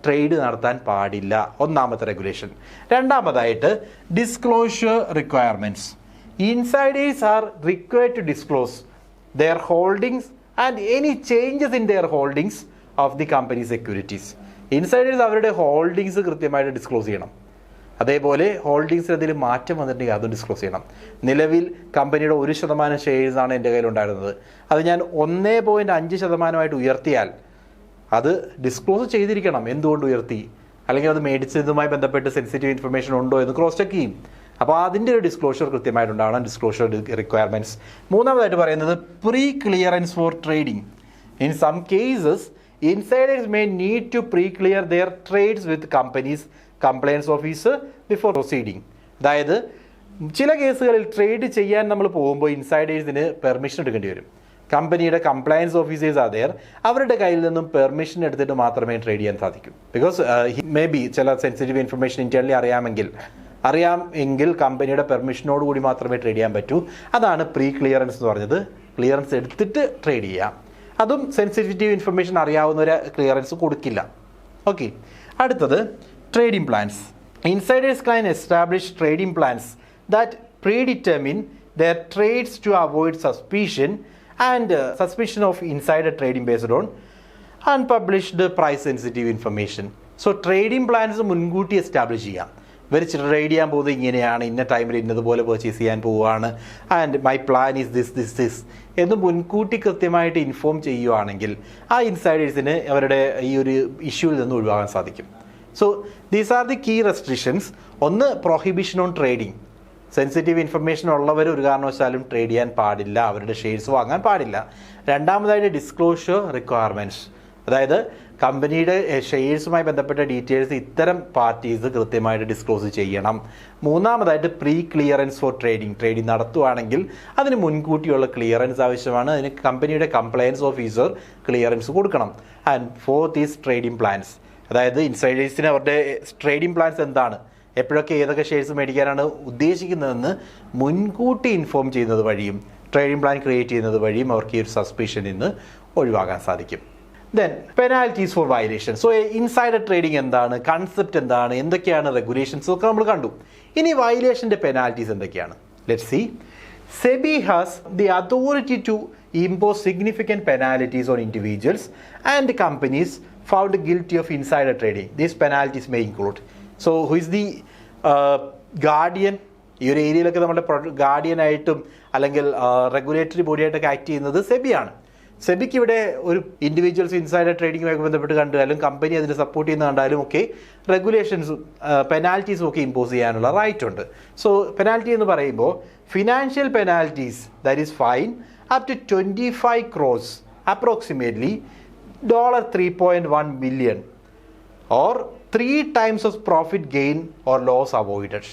ട്രേഡ് നടത്താൻ പാടില്ല. ഒന്നാമത്തെ റെഗുലേഷൻ. രണ്ടാമതായിട്ട് disclosure requirements. Insiders are required to disclose their holdings and any changes in their holdings of the company securities. Insiders അവരുടെ ഹോൾഡിങ്സ് കൃത്യമായിട്ട് ഡിസ്ക്ലോസ് ചെയ്യണം. അതേപോലെ ഹോൾഡിങ്സിൽ എന്തെങ്കിലും മാറ്റം വന്നിട്ടുണ്ടെങ്കിൽ അതും ഡിസ്ക്ലോസ് ചെയ്യണം. നിലവിൽ കമ്പനിയുടെ 1% ഷെയർസാണ് എൻ്റെ കയ്യിലുണ്ടായിരുന്നത്, അത് ഞാൻ 1.5% ഉയർത്തിയാൽ അത് ഡിസ്ക്ലോസ് ചെയ്തിരിക്കണം. എന്തുകൊണ്ട് ഉയർത്തി, അല്ലെങ്കിൽ അത് മേടിച്ചതുമായി ബന്ധപ്പെട്ട് സെൻസിറ്റീവ് ഇൻഫർമേഷൻ ഉണ്ടോ എന്ന് ക്രോസ് ചെക്ക് ചെയ്യും. അപ്പോൾ അതിൻ്റെ ഒരു ഡിസ്ക്ലോഷർ കൃത്യമായിട്ടുണ്ടാവണം, ഡിസ്ക്ലോഷർ റിക്വയർമെൻറ്റ്സ്. മൂന്നാമതായിട്ട് പറയുന്നത് pre clearance for trading. In some cases insiders may need to pre clear their trades with companies compliance officer before proceeding. അതായത് ചില കേസുകളിൽ ട്രേഡ് ചെയ്യാൻ നമ്മൾ പോകുമ്പോൾ ഇൻസൈഡേഴ്സിന് പെർമിഷൻ എടുക്കേണ്ടി വരും. കമ്പനിയുടെ കംപ്ലയൻസ് ഓഫീസേഴ്സ് ആർ അവരുടെ കയ്യിൽ നിന്നും പെർമിഷൻ എടുത്തിട്ട് മാത്രമേ ട്രേഡ് ചെയ്യാൻ സാധിക്കൂ. ബിക്കോസ് മേ ബി ചില സെൻസിറ്റീവ് ഇൻഫർമേഷൻ ഇന്റേണലി അറിയാമെങ്കിൽ കമ്പനിയുടെ പെർമിഷനോട് കൂടി മാത്രമേ ട്രേഡ് ചെയ്യാൻ പറ്റൂ. അതാണ് പ്രീ ക്ലിയറൻസ് എന്ന് പറഞ്ഞത്. ക്ലിയറൻസ് എടുത്തിട്ട് ട്രേഡ് ചെയ്യാം. അതും സെൻസിറ്റീവ് ഇൻഫർമേഷൻ അറിയാവുന്നവരെ ക്ലിയറൻസ് കൊടുക്കില്ല. ഓക്കെ, അടുത്തത് trading plans. Insiders can establish trading plans that predetermine their trades to avoid suspicion of insider trading based on unpublished price sensitive information. So trading plans മുൻകൂട്ടി establish ചെയ്യാം. ഇവർ trade ചെയ്യാൻ പോകുന്നത് ഇങ്ങനെയാണ്, ഇന്ന ടൈമിൽ ഇന്നതുപോലെ പർച്ചേസ് ചെയ്യാൻ പോവുകയാണ്, and my plan is this എന്ന് മുൻകൂട്ടി കൃത്യമായിട്ട് ഇൻഫോം ചെയ്യുവാണെങ്കിൽ ആ ഇൻസൈഡേഴ്സിന് അവരുടെ ഈ ഒരു ഇഷ്യൂവിൽ നിന്ന് ഒഴിവാക്കാൻ സാധിക്കും. So these are the key restrictions. ഒന്ന്, prohibition on trading. Sensitive information ഉള്ളവർ ഒരു കാരണവശാലും ട്രേഡ് ചെയ്യാൻ പാടില്ല, അവരുടെ ഷെയർസ് വാങ്ങാൻ പാടില്ല. രണ്ടാമതായിട്ട് ഡിസ്ക്ലോഷർ റിക്വയർമെൻറ്റ്സ്. അതായത് കമ്പനിയുടെ ഷെയർസുമായി ബന്ധപ്പെട്ട ഡീറ്റെയിൽസ് ഇത്തരം പാർട്ടീസ് കൃത്യമായിട്ട് ഡിസ്ക്ലോസ് ചെയ്യണം. മൂന്നാമതായിട്ട് പ്രീ ക്ലിയറൻസ് ഫോർ ട്രേഡിംഗ് നടത്തുവാണെങ്കിൽ അതിന് മുൻകൂട്ടിയുള്ള ക്ലിയറൻസ് ആവശ്യമാണ്. അതിന് കമ്പനിയുടെ കംപ്ലയൻസ് ഓഫീസർ ക്ലിയറൻസ് കൊടുക്കണം. And fourth is trading plans. അതായത് ഇൻസൈഡേഴ്സിന് അവരുടെ ട്രേഡിംഗ് പ്ലാൻസ് എന്താണ്, എപ്പോഴൊക്കെ ഏതൊക്കെ ഷെയർസ് മേടിക്കാനാണ് ഉദ്ദേശിക്കുന്നതെന്ന് മുൻകൂട്ടി ഇൻഫോം ചെയ്യുന്നത് വഴിയും ട്രേഡിംഗ് പ്ലാൻ ക്രിയേറ്റ് ചെയ്യുന്നത് വഴിയും അവർക്ക് ഈ ഒരു സസ്പീഷൻ നിന്ന് ഒഴിവാക്കാൻ സാധിക്കും. Then penalties for violation. So insider trading എന്താണ്, കൺസെപ്റ്റ് എന്താണ്, എന്തൊക്കെയാണ് റെഗുലേഷൻസ് ഒക്കെ നമ്മൾ കണ്ടു. ഇനി വയലേഷൻ്റെ പെനാൽറ്റീസ് എന്തൊക്കെയാണ്? Let's see. SEBI has the authority to impose significant penalties on individuals and companies found guilty of insider trading. These penalties may include. So who is the guardian? ഈ ഒരു ഏരിയയിലൊക്കെ നമ്മുടെ ഗാർഡിയനായിട്ടും അല്ലെങ്കിൽ റെഗുലേറ്ററി ബോഡിയായിട്ടൊക്കെ ആക്ട് ചെയ്യുന്നത് സെബിയാണ്. സെബിക്ക് ഇവിടെ ഒരു individuals insider ട്രേഡിങ്ങുമായി ബന്ധപ്പെട്ട് കണ്ടാലും കമ്പനി അതിനെ സപ്പോർട്ട് ചെയ്യുന്ന കണ്ടാലും ഒക്കെ റെഗുലേഷൻസും പെനാൽറ്റീസും ഒക്കെ ഇമ്പോസ് ചെയ്യാനുള്ള റൈറ്റ് ഉണ്ട്. സോ പെനാൽറ്റി എന്ന് പറയുമ്പോൾ financial penalties, that is fine up to 25 crores approximately $3.1 million or 3 times of profit gain or loss avoided.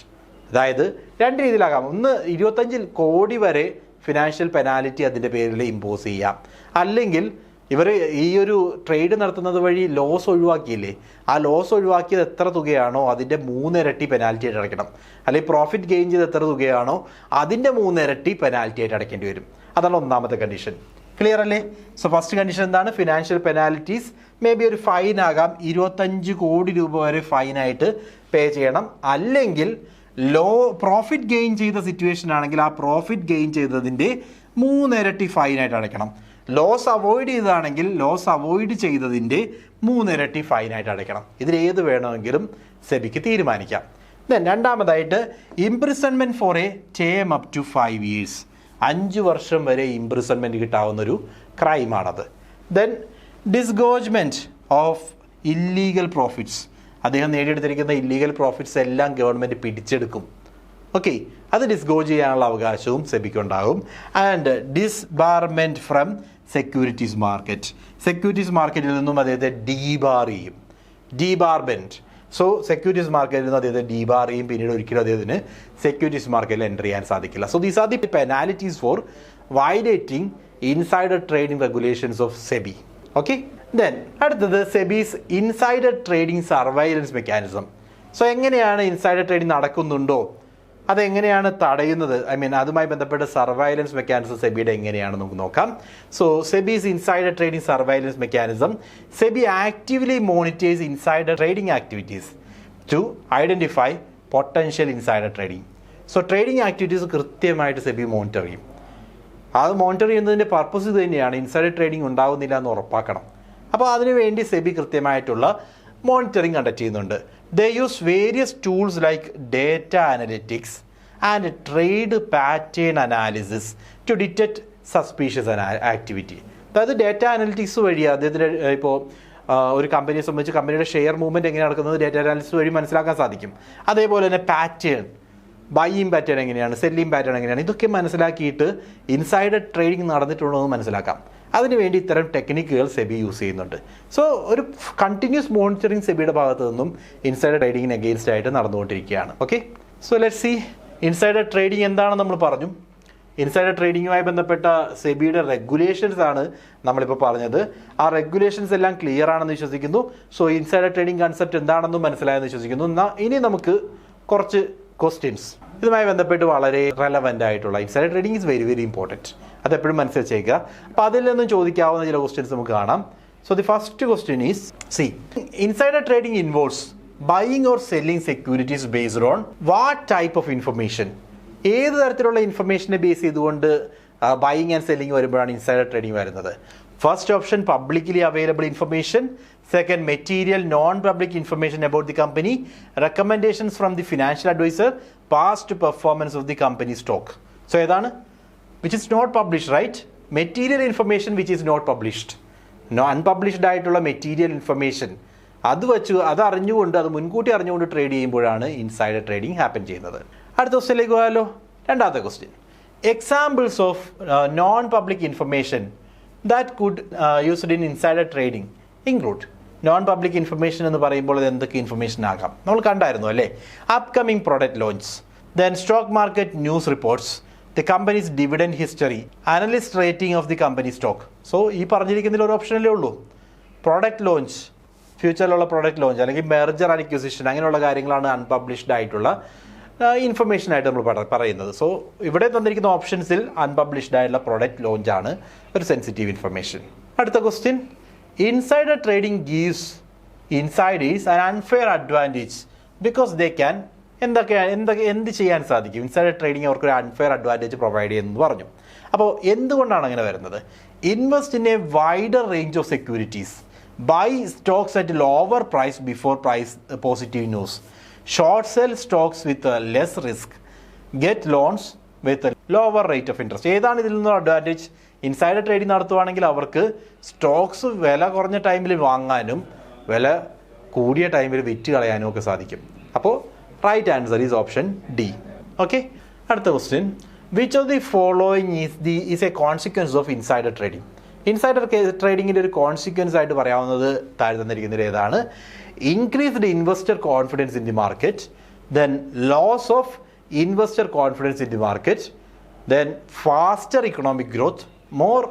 അതായത് രണ്ട് രീതിയിലാകാം. ഒന്ന്, 25 കോടി വരെ ഫിനാൻഷ്യൽ പെനാലിറ്റി അതിൻ്റെ പേരിൽ ഇമ്പോസ് ചെയ്യാം. അല്ലെങ്കിൽ ഇവർ ഈ ഒരു ട്രേഡ് നടത്തുന്നത് വഴി ലോസ് ഒഴിവാക്കിയില്ലേ, ആ ലോസ് ഒഴിവാക്കിയത് എത്ര തുകയാണോ അതിൻ്റെ 3 ഇരട്ടി പെനാൽറ്റി ആയിട്ട് അടയ്ക്കണം. അല്ലെങ്കിൽ പ്രോഫിറ്റ് ഗെയിൻ ചെയ്ത് എത്ര തുകയാണോ അതിൻ്റെ 3 ഇരട്ടി പെനാൽറ്റി ആയിട്ട് അടയ്ക്കേണ്ടി വരും. അതാണ് ഒന്നാമത്തെ കണ്ടീഷൻ. ക്ലിയർ അല്ലേ? സോ ഫസ്റ്റ് കണ്ടീഷൻ എന്താണ്? ഫിനാൻഷ്യൽ പെനാൽറ്റീസ് മേ ബി ഒരു ഫൈൻ ആകാം, 25 കോടി രൂപ വരെ ഫൈനായിട്ട് പേ ചെയ്യണം. അല്ലെങ്കിൽ പ്രോഫിറ്റ് ഗെയിൻ ചെയ്ത സിറ്റുവേഷൻ ആണെങ്കിൽ ആ പ്രോഫിറ്റ് ഗെയിൻ ചെയ്തതിൻ്റെ 3 ഇരട്ടി ഫൈനായിട്ട് അടയ്ക്കണം. ലോസ് അവോയ്ഡ് ചെയ്തതാണെങ്കിൽ ലോസ് അവോയ്ഡ് ചെയ്തതിൻ്റെ 3 ഇരട്ടി ഫൈനായിട്ട് അടയ്ക്കണം. ഇതിലേത് വേണമെങ്കിലും സെബിക്ക് തീരുമാനിക്കാം. ദെൻ രണ്ടാമതായിട്ട് imprisonment for a term up to 5 years. 5 വർഷം വരെ ഇംപ്രിസൺമെൻറ്റ് കിട്ടാവുന്നൊരു ക്രൈമാണത്. Then disgorgement of illegal profits. അദ്ദേഹം നേടിയെടുത്തിരിക്കുന്ന ഇല്ലീഗൽ പ്രോഫിറ്റ്സ് എല്ലാം ഗവൺമെൻറ് പിടിച്ചെടുക്കും. ഓക്കെ, അത് ഡിസ്ഗോജ് ചെയ്യാനുള്ള അവകാശവും സെബിക്ക് ഉണ്ടാകും. And debarment from securities market, securities മാർക്കറ്റിൽ നിന്നും അദ്ദേഹത്തെ ഡീബാർ ചെയ്യും, ഡീബാർമെൻറ്റ്. സോ സെക്യൂരിറ്റീസ് മാർക്കറ്റിൽ നിന്ന് അദ്ദേഹത്തെ ഡീബാർ ചെയ്യും, പിന്നീട് ഒരിക്കലും അദ്ദേഹത്തിന് സെക്യൂരിറ്റീസ് മാർക്കറ്റിൽ എൻ്റർ ചെയ്യാൻ സാധിക്കില്ല. So these are the penalties for violating insider trading regulations of SEBI. Okay, then അടുത്തത് SEBI's insider trading surveillance mechanism. So എങ്ങനെയാണ് ഇൻസൈഡർ ട്രേഡിംഗ് നടക്കുന്നുണ്ടോ അതെങ്ങനെയാണ് തടയുന്നത്, അതുമായി ബന്ധപ്പെട്ട സർവൈലൻസ് മെക്കാനിസം സെബിയുടെ എങ്ങനെയാണെന്ന് നമുക്ക് നോക്കാം. So SEBI's insider trading surveillance mechanism, SEBI actively monitors insider trading activities to identify potential insider trading. So trading activities കൃത്യമായിട്ട് സെബി മോണിറ്റർ ചെയ്യും. അത് മോണിറ്റർ ചെയ്യുന്നതിൻ്റെ പർപ്പസ് ഇത് തന്നെയാണ്, ഇൻസൈഡർ ട്രേഡിംഗ് ഉണ്ടാകുന്നില്ല എന്ന് ഉറപ്പാക്കണം. അപ്പോൾ അതിനുവേണ്ടി സെബി കൃത്യമായിട്ടുള്ള മോണിറ്ററിംഗ് കണ്ടക്ട് ചെയ്യുന്നുണ്ട്. They use various tools like data analytics and trade pattern analysis to detect suspicious activity. അതായത് ഡേറ്റ അനലിറ്റിക്സ് വഴി അദ്ദേഹത്തിൻ്റെ ഇപ്പോൾ ഒരു കമ്പനിയെ സംബന്ധിച്ച് കമ്പനിയുടെ ഷെയർ മൂവ്മെൻറ്റ് എങ്ങനെ നടക്കുന്നത് ഡേറ്റ അനാലിസിസ് വഴി മനസ്സിലാക്കാൻ സാധിക്കും. അതേപോലെ തന്നെ പാറ്റേൺ, ബൈയിങ് പാറ്റേൺ എങ്ങനെയാണ്, സെല്ലിങ് പാറ്റേൺ എങ്ങനെയാണ്, ഇതൊക്കെ മനസ്സിലാക്കിയിട്ട് ഇൻസൈഡർ ട്രേഡിംഗ് നടന്നിട്ടുണ്ടോ എന്ന് മനസ്സിലാക്കാം. അതിനുവേണ്ടി ഇത്തരം ടെക്നിക്കുകൾ സെബി യൂസ് ചെയ്യുന്നുണ്ട്. സോ ഒരു കണ്ടിന്യൂസ് മോണിറ്ററിങ് സെബിയുടെ ഭാഗത്തു നിന്നും ഇൻസൈഡർ ട്രേഡിങ്ങിന് അഗെയിൻസ്റ്റ് ആയിട്ട് നടന്നുകൊണ്ടിരിക്കുകയാണ്. Okay, so let's see insider trading എന്താണെന്ന് നമ്മൾ പറഞ്ഞു. ഇൻസൈഡർ ട്രേഡിങ്ങുമായി ബന്ധപ്പെട്ട സെബിയുടെ റെഗുലേഷൻസ് ആണ് നമ്മളിപ്പോൾ പറഞ്ഞത്. ആ റെഗുലേഷൻസ് എല്ലാം ക്ലിയർ ആണെന്ന് വിശ്വസിക്കുന്നു. സോ ഇൻസൈഡർ ട്രേഡിംഗ് കൺസെപ്റ്റ് എന്താണെന്നും മനസ്സിലായെന്ന് വിശ്വസിക്കുന്നു. ഇനി നമുക്ക് കുറച്ച് ക്വസ്റ്റ്യൻസ് ഇതുമായി ബന്ധപ്പെട്ട് വളരെ റെലവൻ്റ് ആയിട്ടുള്ള, insider trading is very very important, അതെപ്പോഴും മനസ്സിലാക്കുക. അപ്പോൾ അതിൽ നിന്നും ചോദിക്കാവുന്ന ചില ക്വസ്റ്റ്യൻസ് നമുക്ക് കാണാം. So the first question is, C insider trading involves buying or selling securities based on what type of information? ഏത് തരത്തിലുള്ള ഇൻഫർമേഷനെ ബേസ് ചെയ്തുകൊണ്ട് ബൈയിങ് ആൻഡ് സെല്ലിംഗ് വരുമ്പോഴാണ് ഇൻസൈഡർ ട്രേഡിംഗ് വരുന്നത്? First option publicly available information, second material non public information about the company, recommendations from the financial advisor, past performance of the company stock. So ഏതാണ്? which is not published, right? Material information which is not published, unpublished ആയിട്ടുള്ള material information അത് അറിഞ്ഞുകൊണ്ട്, അത് മുൻകൂട്ടി അറിഞ്ഞുകൊണ്ട് trade ചെയ്യുമ്പോഴാണ് insider trading happen ചെയ്യുന്നത്. അടുത്ത ക്വസ്റ്റ്യനിലേക്ക് പോയാലോ. രണ്ടാമത്തെ question, examples of non public information that could used in insider trading include. Non public information എന്ന് പറയുമ്പോൾ അത് എന്തൊക്കെ ഇൻഫർമേഷൻ ആകാം? നമ്മൾ കണ്ടായിരുന്നു അല്ലേ? Upcoming product launch, then stock market news reports, the companies dividend history, analyst rating of the company stock. So ഈ പറഞ്ഞിരിക്കുന്നതിൽ ഒരു ഓപ്ഷനല്ലേ ഉള്ളൂ. പ്രോഡക്റ്റ് ലോഞ്ച്, ഫ്യൂച്ചറിലുള്ള പ്രോഡക്റ്റ് ലോഞ്ച് അല്ലെങ്കിൽ മെർജർ ആൻഡ് അക്വിസിഷൻ, അങ്ങനെയുള്ള കാര്യങ്ങളാണ് അൺപബ്ലിഷ്ഡ് ആയിട്ടുള്ള ഇൻഫർമേഷൻ ആയിട്ട് നമ്മൾ പറയുന്നത്. സോ ഇവിടെ തന്നിരിക്കുന്ന ഓപ്ഷൻസിൽ അൺപബ്ലിഷ്ഡ് ആയിട്ടുള്ള പ്രോഡക്റ്റ് ലോഞ്ച് ആണ് ഒരു സെൻസിറ്റീവ് ഇൻഫർമേഷൻ. അടുത്ത question, insider trading gives insiders an unfair advantage because they can എന്ത് ചെയ്യാൻ സാധിക്കും? ഇൻസൈഡർ ട്രേഡിംഗ് അവർക്കൊരു അൺഫെയർ അഡ്വാൻറ്റേജ് പ്രൊവൈഡ് ചെയ്യുമെന്ന് പറഞ്ഞു. അപ്പോൾ എന്തുകൊണ്ടാണ് അങ്ങനെ വരുന്നത്? Invest in a wider range of securities, buy stocks at lower price before price positive news, short sell stocks with less risk, get loans with lower rate of interest. ഏതാണ് ഇതിൽ നിന്നുള്ള advantage? Insider trading നടത്തുവാണെങ്കിൽ അവർക്ക് Stokes വില കുറഞ്ഞ ടൈമിൽ വാങ്ങാനും വില കൂടിയ ടൈമിൽ വിറ്റ് കളയാനും ഒക്കെ സാധിക്കും. അപ്പോൾ right answer is option D. Okay, അടുത്ത question, which of the following is a consequence of insider trading? Insider ട്രേഡിങ്ങിൻ്റെ ഒരു കോൺസിക്വൻസ് ആയിട്ട് പറയാവുന്നത് താഴെ തന്നിരിക്കുന്നത് ഏതാണ്? Increased investor confidence in the market, then loss of investor confidence in the market, then faster economic growth, more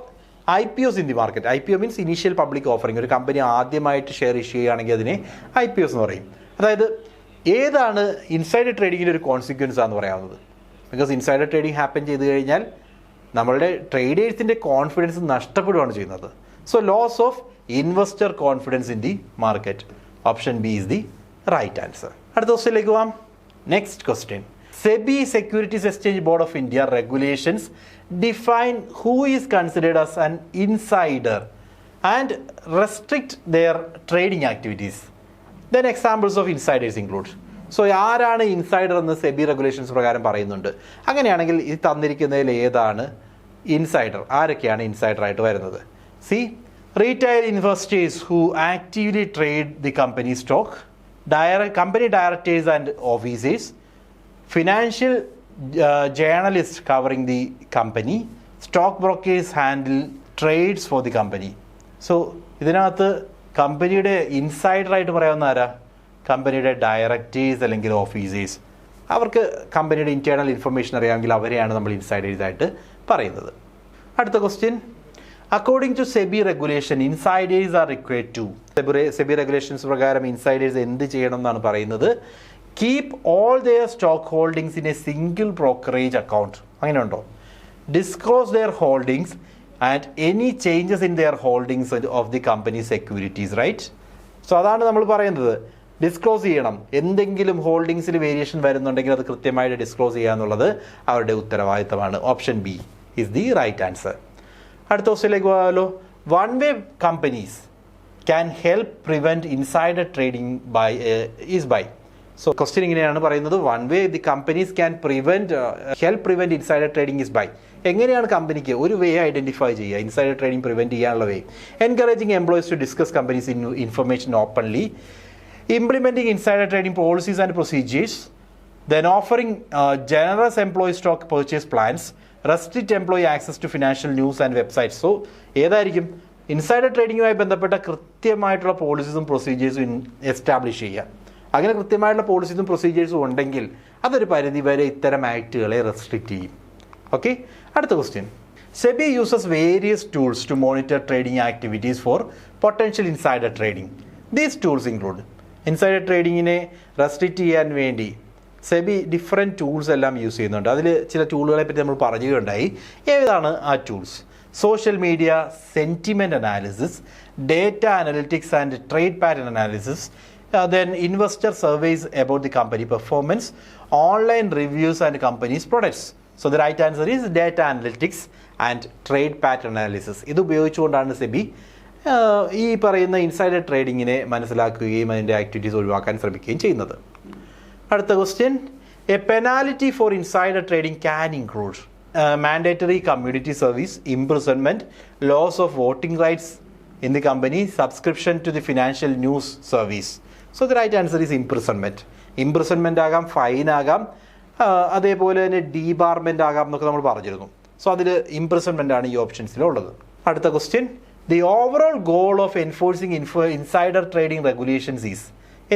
IPOs in the market. IPO means initial public offering. ഒരു company ആദ്യമായിട്ട് share issue ചെയ്യുകയാണെങ്കിൽ അതിനെ IPOs എന്ന് പറയും. അതായത് ഏതാണ് insider ട്രേഡിങ്ങിൻ്റെ ഒരു കോൺസിക്വൻസ് ആണെന്ന് പറയാവുന്നത്? ബിക്കോസ് ഇൻസൈഡർ ട്രേഡിംഗ് ഹാപ്പൻ ചെയ്ത് കഴിഞ്ഞാൽ നമ്മളുടെ ട്രേഡേഴ്സിൻ്റെ കോൺഫിഡൻസ് നഷ്ടപ്പെടുകയാണ് ചെയ്യുന്നത്. So loss of investor confidence in the market. Option B is the right answer. അടുത്ത ക്വസ്റ്റ്യനിലേക്ക് പോവാം. Next question, SEBI securities exchange board of India regulations define who is considered as an insider and restrict their trading activities. Then examples of insiders include. So ആരാണ് insider എന്ന് SEBI regulations പ്രകാരം പറയുന്നുണ്ട്. അങ്ങനെയാണെങ്കിൽ ഈ തന്നിരിക്കുന്നതിൽ ഏതാണ് ഇൻസൈഡർ? ആരൊക്കെയാണ് ഇൻസൈഡർ ആയിട്ട് വരുന്നത്? C, retail investors who actively trade the company stock, company directors and officers, financial journalists covering the company, stockbrokers handle trades for the company. So ഇതിനകത്ത് കമ്പനിയുടെ ഇൻസൈഡറായിട്ട് പറയാവുന്ന ആരാ? കമ്പനിയുടെ ഡയറക്ടേഴ്സ് അല്ലെങ്കിൽ ഓഫീസേഴ്സ്. അവർക്ക് കമ്പനിയുടെ ഇൻറ്റേർണൽ ഇൻഫർമേഷൻ അറിയാമെങ്കിൽ അവരെയാണ് നമ്മൾ ഇൻസൈഡേഴ്സ് ആയിട്ട് പറയുന്നത്. അടുത്ത question, according to SEBI regulation insiders are required to. SEBI regulations പ്രകാരം ഇൻസൈഡേഴ്സ് എന്ത് ചെയ്യണം എന്നാണ് പറയുന്നത്? Keep all their stock holdings in a single brokerage account. അങ്ങനെ ഉണ്ടോ? Disclose their holdings and any changes in their holdings of the company securities, right? So അതാണ് നമ്മൾ പറയുന്നത്, ഡിസ്ക്ലോസ് ചെയ്യണം. എന്തെങ്കിലും ഹോൾഡിങ്സിൽ വേരിയേഷൻ വരുന്നുണ്ടെങ്കിൽ അത് കൃത്യമായിട്ട് ഡിസ്ക്ലോസ് ചെയ്യുക എന്നുള്ളത് അവരുടെ ഉത്തരവാദിത്തമാണ്. Option B is the right answer. അടുത്ത ക്വസ്റ്റ്യനിലേക്ക് പോകാമല്ലോ. One way companies can help prevent insider trading by. So question ഇങ്ങനെയാണ് പറയുന്നത്, one way the companies can help prevent insider trading is by. എങ്ങനെയാണ് കമ്പനിക്ക് ഒരു വേ ഐഡൻറ്റിഫൈ ചെയ്യുക ഇൻസൈഡർ ട്രേഡിംഗ് പ്രിവെൻറ്റ് ചെയ്യാനുള്ള way? Encouraging employees to discuss companies information openly, implementing insider trading policies and procedures, then offering generous employee stock purchase plans, restrict employee access to financial news and websites. So ഏതായിരിക്കും insider ട്രേഡിങ്ങുമായി ബന്ധപ്പെട്ട കൃത്യമായിട്ടുള്ള പോളിസീസും പ്രൊസീജിയേഴ്സും establish ചെയ്യുക. അങ്ങനെ കൃത്യമായിട്ടുള്ള പോളിസീസും പ്രൊസീജിയേഴ്സും ഉണ്ടെങ്കിൽ അതൊരു പരിധി വരെ ഇത്തരം ആക്ടുകളെ റെസ്ട്രിക്റ്റ് ചെയ്യും. ഓക്കെ, അടുത്ത question, SEBI uses various tools to monitor trading activities for potential insider trading. These tools include, insider ട്രേഡിങ്ങിനെ റെസ്ട്രിക്റ്റ് ചെയ്യാൻ വേണ്ടി സെബി ഡിഫറെൻറ്റ് ടൂൾസ് എല്ലാം യൂസ് ചെയ്യുന്നുണ്ട്. അതിൽ ചില ടൂളുകളെ പറ്റി നമ്മൾ പറയുകയുണ്ടായി. ഏതാണ് ആ tools? Social media sentiment analysis, data analytics and trade pattern analysis, then investor surveys about the company performance, online reviews and company's products. So the right answer is data analytics and trade pattern analysis. ഇത് ഉപയോഗിച്ചുകൊണ്ടാണ് സെബി ഈ പറയുന്ന insider ട്രേഡിങ്ങിനെ മനസ്സിലാക്കുകയും അതിൻ്റെ activities ഒഴിവാക്കാൻ ശ്രമിക്കുകയും ചെയ്യുന്നത്. അടുത്ത question, a penalty for insider trading can include mandatory community service, imprisonment, loss of voting rights in the company, subscription to the financial news service. So the right answer is imprisonment. Imprisonment ആകാം, fine ആകാം, അതേപോലെ തന്നെ ഡീബാർമെൻ്റ് ആകാം എന്നൊക്കെ നമ്മൾ പറഞ്ഞിരുന്നു. So അതിൽ ഇംപ്രിസൺമെൻ്റ് ആണ് ഈ ഓപ്ഷൻസിലുള്ളത്. അടുത്ത question, the overall goal of enforcing insider trading regulations is.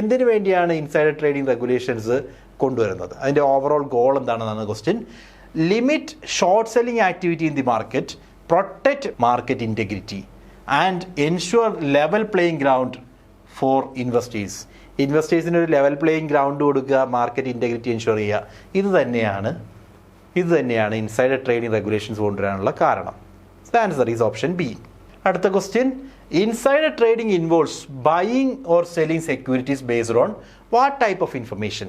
എന്തിനു വേണ്ടിയാണ് ഇൻസൈഡർ ട്രേഡിംഗ് റെഗുലേഷൻസ് കൊണ്ടുവരുന്നത്? അതിൻ്റെ ഓവറോൾ ഗോൾ എന്താണെന്നാണ് question. Limit short selling activity in the market, protect market integrity and ensure level playing ground for investors. ഇൻവെസ്റ്റേഴ്സിന് ഒരു level playing ground കൊടുക്കുക, market integrity ensure ചെയ്യുക. ഇത് തന്നെയാണ് ഇൻസൈഡർ ട്രേഡിംഗ് റെഗുലേഷൻസ് കൊണ്ടുവരാനുള്ള കാരണം. The answer is option B. അടുത്ത question, insider trading involves buying or selling securities based on what type of information?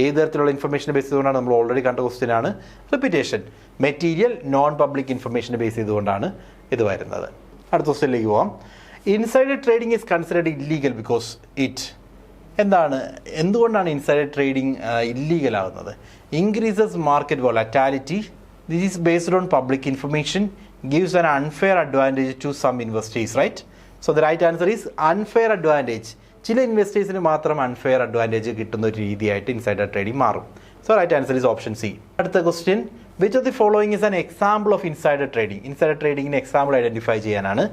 ഏത് തരത്തിലുള്ള ഇൻഫർമേഷൻ ബേസ് ചെയ്തുകൊണ്ടാണ്? നമ്മൾ ഓൾറെഡി കണ്ട ക്വസ്റ്റ്യൻ ആണ്. Repetition, material, non public information base ചെയ്തുകൊണ്ടാണ് ഇത് വരുന്നത്. അടുത്ത ക്വസ്റ്റ്യനിലേക്ക് പോവാം. Insider trading is considered illegal because it. എന്തുകൊണ്ടാണ് ഇൻസൈഡർ ട്രേഡിംഗ് ഇല്ലീഗൽ ആകുന്നത്? Increases market volatility, this is based on public information, gives an unfair advantage to some investors, right? So the right answer is unfair advantage. ചില ഇൻവെസ്റ്റേഴ്സിന് മാത്രം unfair advantage കിട്ടുന്ന ഒരു രീതിയായിട്ട് insider trading മാറും. So right answer is option C. അടുത്ത question, which of the following is an example of insider trading? Insider ട്രേഡിംഗിന് example identify ചെയ്യാനാണ്.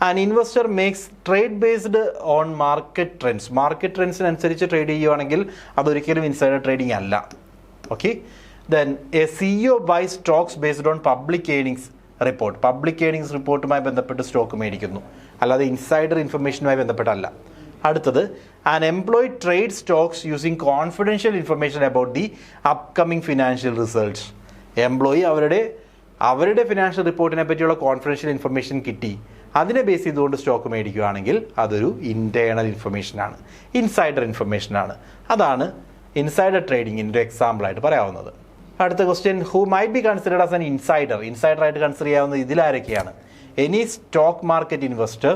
An investor makes trade based on market trends. Market ട്രെൻഡ്സിനനുസരിച്ച് trade ചെയ്യുവാണെങ്കിൽ അതൊരിക്കലും insider trading അല്ല. Okay, then a CEO buy stocks based on public earnings report. Public earnings റിപ്പോർട്ടുമായി ബന്ധപ്പെട്ട് stock മേടിക്കുന്നു, അല്ലാതെ ഇൻസൈഡർ ഇൻഫർമേഷനുമായി ബന്ധപ്പെട്ടല്ല. അടുത്തത്, an employee trade stocks using confidential information about the upcoming financial results. Employee അവരുടെ ഫിനാൻഷ്യൽ റിപ്പോർട്ടിനെ പറ്റിയുള്ള കോൺഫിഡൻഷ്യൽ ഇൻഫർമേഷൻ കിട്ടി, അതിനെ ബേസ് ചെയ്തുകൊണ്ട് സ്റ്റോക്ക് മേടിക്കുകയാണെങ്കിൽ അതൊരു ഇൻറ്റേർണൽ ഇൻഫർമേഷനാണ്, ഇൻസൈഡർ ഇൻഫർമേഷനാണ്. അതാണ് ഇൻസൈഡർ ട്രേഡിങ്ങിൻ്റെ എക്സാമ്പിളായിട്ട് പറയാവുന്നത്. അടുത്ത question, who might be considered as an insider? ഇൻസൈഡറായിട്ട് കൺസിഡർ ചെയ്യാവുന്നത് ഇതിലാരൊക്കെയാണ്? Any stock market investor,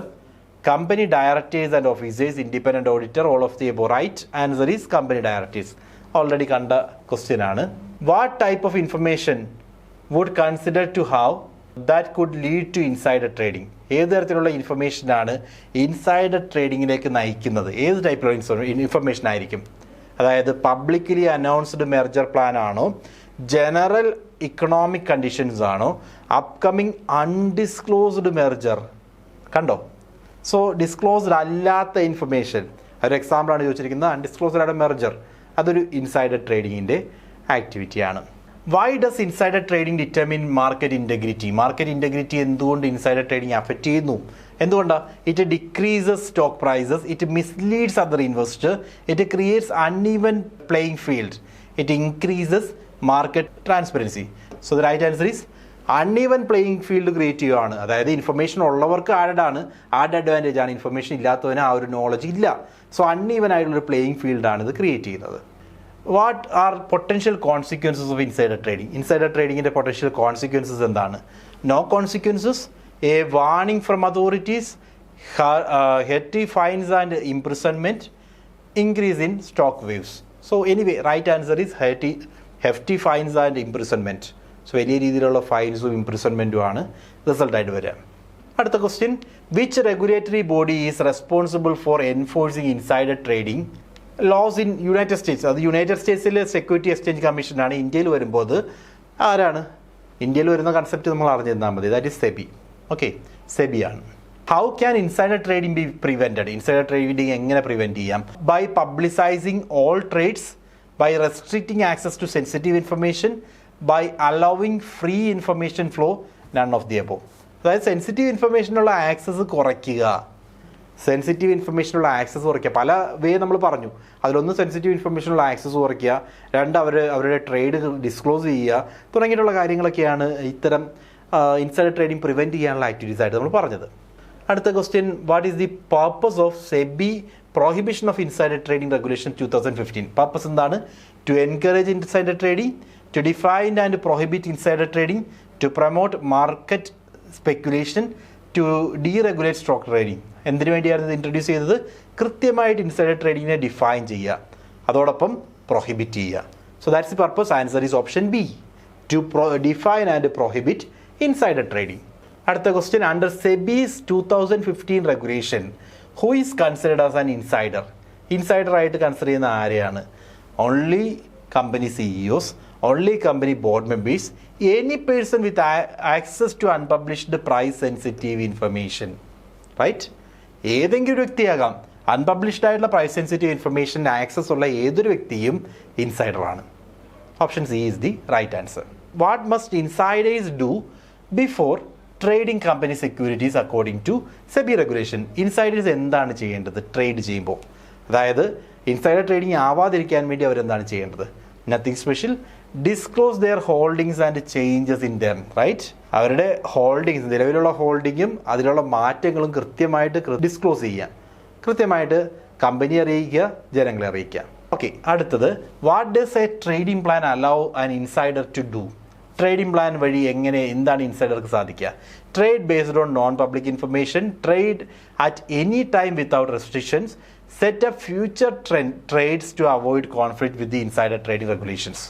company directors and officers, independent auditor, all of the above. Right answer is company directors. Already kanda question aanu. What type of information would consider to have that could lead to insider trading? ഏത് തരത്തിലുള്ള information ആണ് insider ട്രേഡിങ്ങിലേക്ക് നയിക്കുന്നത്? ഏത് ടൈപ്പിലുള്ള information ആയിരിക്കും? അതായത് publicly announced merger plan ആണോ, general economic conditions ആണോ, അപ്കമിങ് അൺഡിസ്ക്ലോസ്ഡ് മെർജർ. കണ്ടോ? സോ ഡിസ്ക്ലോസ്ഡ് അല്ലാത്ത ഇൻഫർമേഷൻ, ഒരു എക്സാമ്പിളാണ് ചോദിച്ചിരിക്കുന്നത്. അൺഡിസ്ക്ലോസ്ഡ് ആയിട്ട് മെർജർ, അതൊരു ഇൻസൈഡർ ട്രേഡിങ്ങിൻ്റെ ആക്ടിവിറ്റിയാണ്. Why does insider trading determine market integrity? Market integrity എന്തുകൊണ്ട് ഇൻസൈഡർ ട്രേഡിംഗ് അഫക്റ്റ് ചെയ്യുന്നു? എന്തുകൊണ്ടാണ്? It decreases stock prices, it misleads other investor, it creates uneven playing field, it increases market transparency. So the right answer is uneven playing field create ചെയ്യുകയാണ്. അതായത് information ഉള്ളവർക്ക് add advantage ആണ്, information ഇല്ലാത്തവന് ആ ഒരു knowledge ഇല്ല. So uneven ആയിട്ടുള്ളൊരു playing ഫീൽഡാണ് ഇത് ക്രിയേറ്റ് ചെയ്യുന്നത്. What are potential consequences of insider trading? Insider ട്രേഡിങ്ങിൻ്റെ പൊട്ടൻഷ്യൽ കോൺസിക്വൻസസ് എന്താണ്? No consequences, a warning from authorities, hefty fines and imprisonment, increase in stock waves. So anyway right answer is hefty fines and imprisonment. So വലിയ രീതിയിലുള്ള ഫൈൻസും ഇംപ്രിസൺമെൻറ്റും ആണ് റിസൾട്ടായിട്ട് വരിക. അടുത്ത question, which regulatory body is responsible for enforcing insider trading laws in United States? അത് United സ്റ്റേറ്റ്സിലെ സെക്യൂരിറ്റി എക്സ്ചേഞ്ച് കമ്മീഷനാണ്. ഇന്ത്യയിൽ വരുമ്പോൾ അത് ആരാണ്? ഇന്ത്യയിൽ വരുന്ന കൺസെപ്റ്റ് നമ്മൾ അറിഞ്ഞിരുന്നാൽ മതി. That is SEBI. ഓക്കെ, സെബിയാണ്. How can insider trading be prevented? Insider trading എങ്ങനെ പ്രിവെൻറ്റ് ചെയ്യാം? By publicizing all trades, by restricting access to sensitive information, by allowing free information flow, none of the above. അതായത് sensitive ഇൻഫർമേഷനുള്ള access കുറയ്ക്കുക. Sensitive ഇൻഫർമേഷനുള്ള access കുറയ്ക്കുക. പല വേ നമ്മൾ പറഞ്ഞു. അതിലൊന്ന് sensitive ഇൻഫർമേഷനുള്ള access കുറയ്ക്കുക, രണ്ട് അവരുടെ ട്രേഡ് ഡിസ്ക്ലോസ് ചെയ്യുക തുടങ്ങിയിട്ടുള്ള കാര്യങ്ങളൊക്കെയാണ് ഇത്തരം ഇൻസൈഡർ ട്രേഡിംഗ് പ്രിവെൻറ്റ് ചെയ്യാനുള്ള ആക്ടിവിറ്റീസ് ആയിട്ട് നമ്മൾ പറഞ്ഞത്. അടുത്ത question, what is the purpose of SEBI Prohibition of Insider Trading Regulation 2015? Purpose എന്താണ്? To encourage insider trading, to define and prohibit insider trading, to promote market speculation, to deregulate stock trading. എന്തിനു വേണ്ടിയാണ് ഇത് introduce ചെയ്തത്? കൃത്യമായിട്ട് insider ട്രേഡിങ്ങിനെ define ചെയ്യുക, അതോടൊപ്പം prohibit ചെയ്യുക. So that's the purpose. Answer is option B, to define and prohibit insider trading. അടുത്ത question, under SEBI's 2015 regulation who is considered as an insider? Insider ആയിട്ട് കൺസിഡർ ചെയ്യുന്ന ആരെയാണ്? Only company CEOs, only company board members, any person with access to unpublished price sensitive information. Right? ഏതെങ്കിലും ഒരു വ്യക്തിയാകാം. Unpublished ആയിട്ടുള്ള price sensitive information access ഉള്ള ഏതൊരു വ്യക്തിയും ഇൻസൈഡറാണ്. Option C is the right answer. What must insiders do before trading company securities according to SEBI regulation? Insiders എന്താണ് ചെയ്യേണ്ടത് ട്രേഡ് ചെയ്യുമ്പോൾ? അതായത് ഇൻസൈഡർ ട്രേഡിംഗ് ആവാതിരിക്കാൻ വേണ്ടി അവരെന്താണ് ചെയ്യേണ്ടത്? Nothing special. Disclose their holdings and changes in them. Right? അവരുടെ holdings, നിലവിലുള്ള ഹോൾഡിങ്ങും അതിലുള്ള മാറ്റങ്ങളും കൃത്യമായിട്ട് ഡിസ്ക്ലോസ് ചെയ്യുക, കൃത്യമായിട്ട് കമ്പനി അറിയിക്കുക, ജനങ്ങളെ അറിയിക്കുക. ഓക്കെ, അടുത്തത്, what does a trading plan allow an insider to do? Trading plan വഴി എന്താണ് ഇൻസൈഡർക്ക് സാധിക്കുക? Trade based on non public information, trade at any time without restrictions, set up future trades to avoid conflict with the insider trading regulations.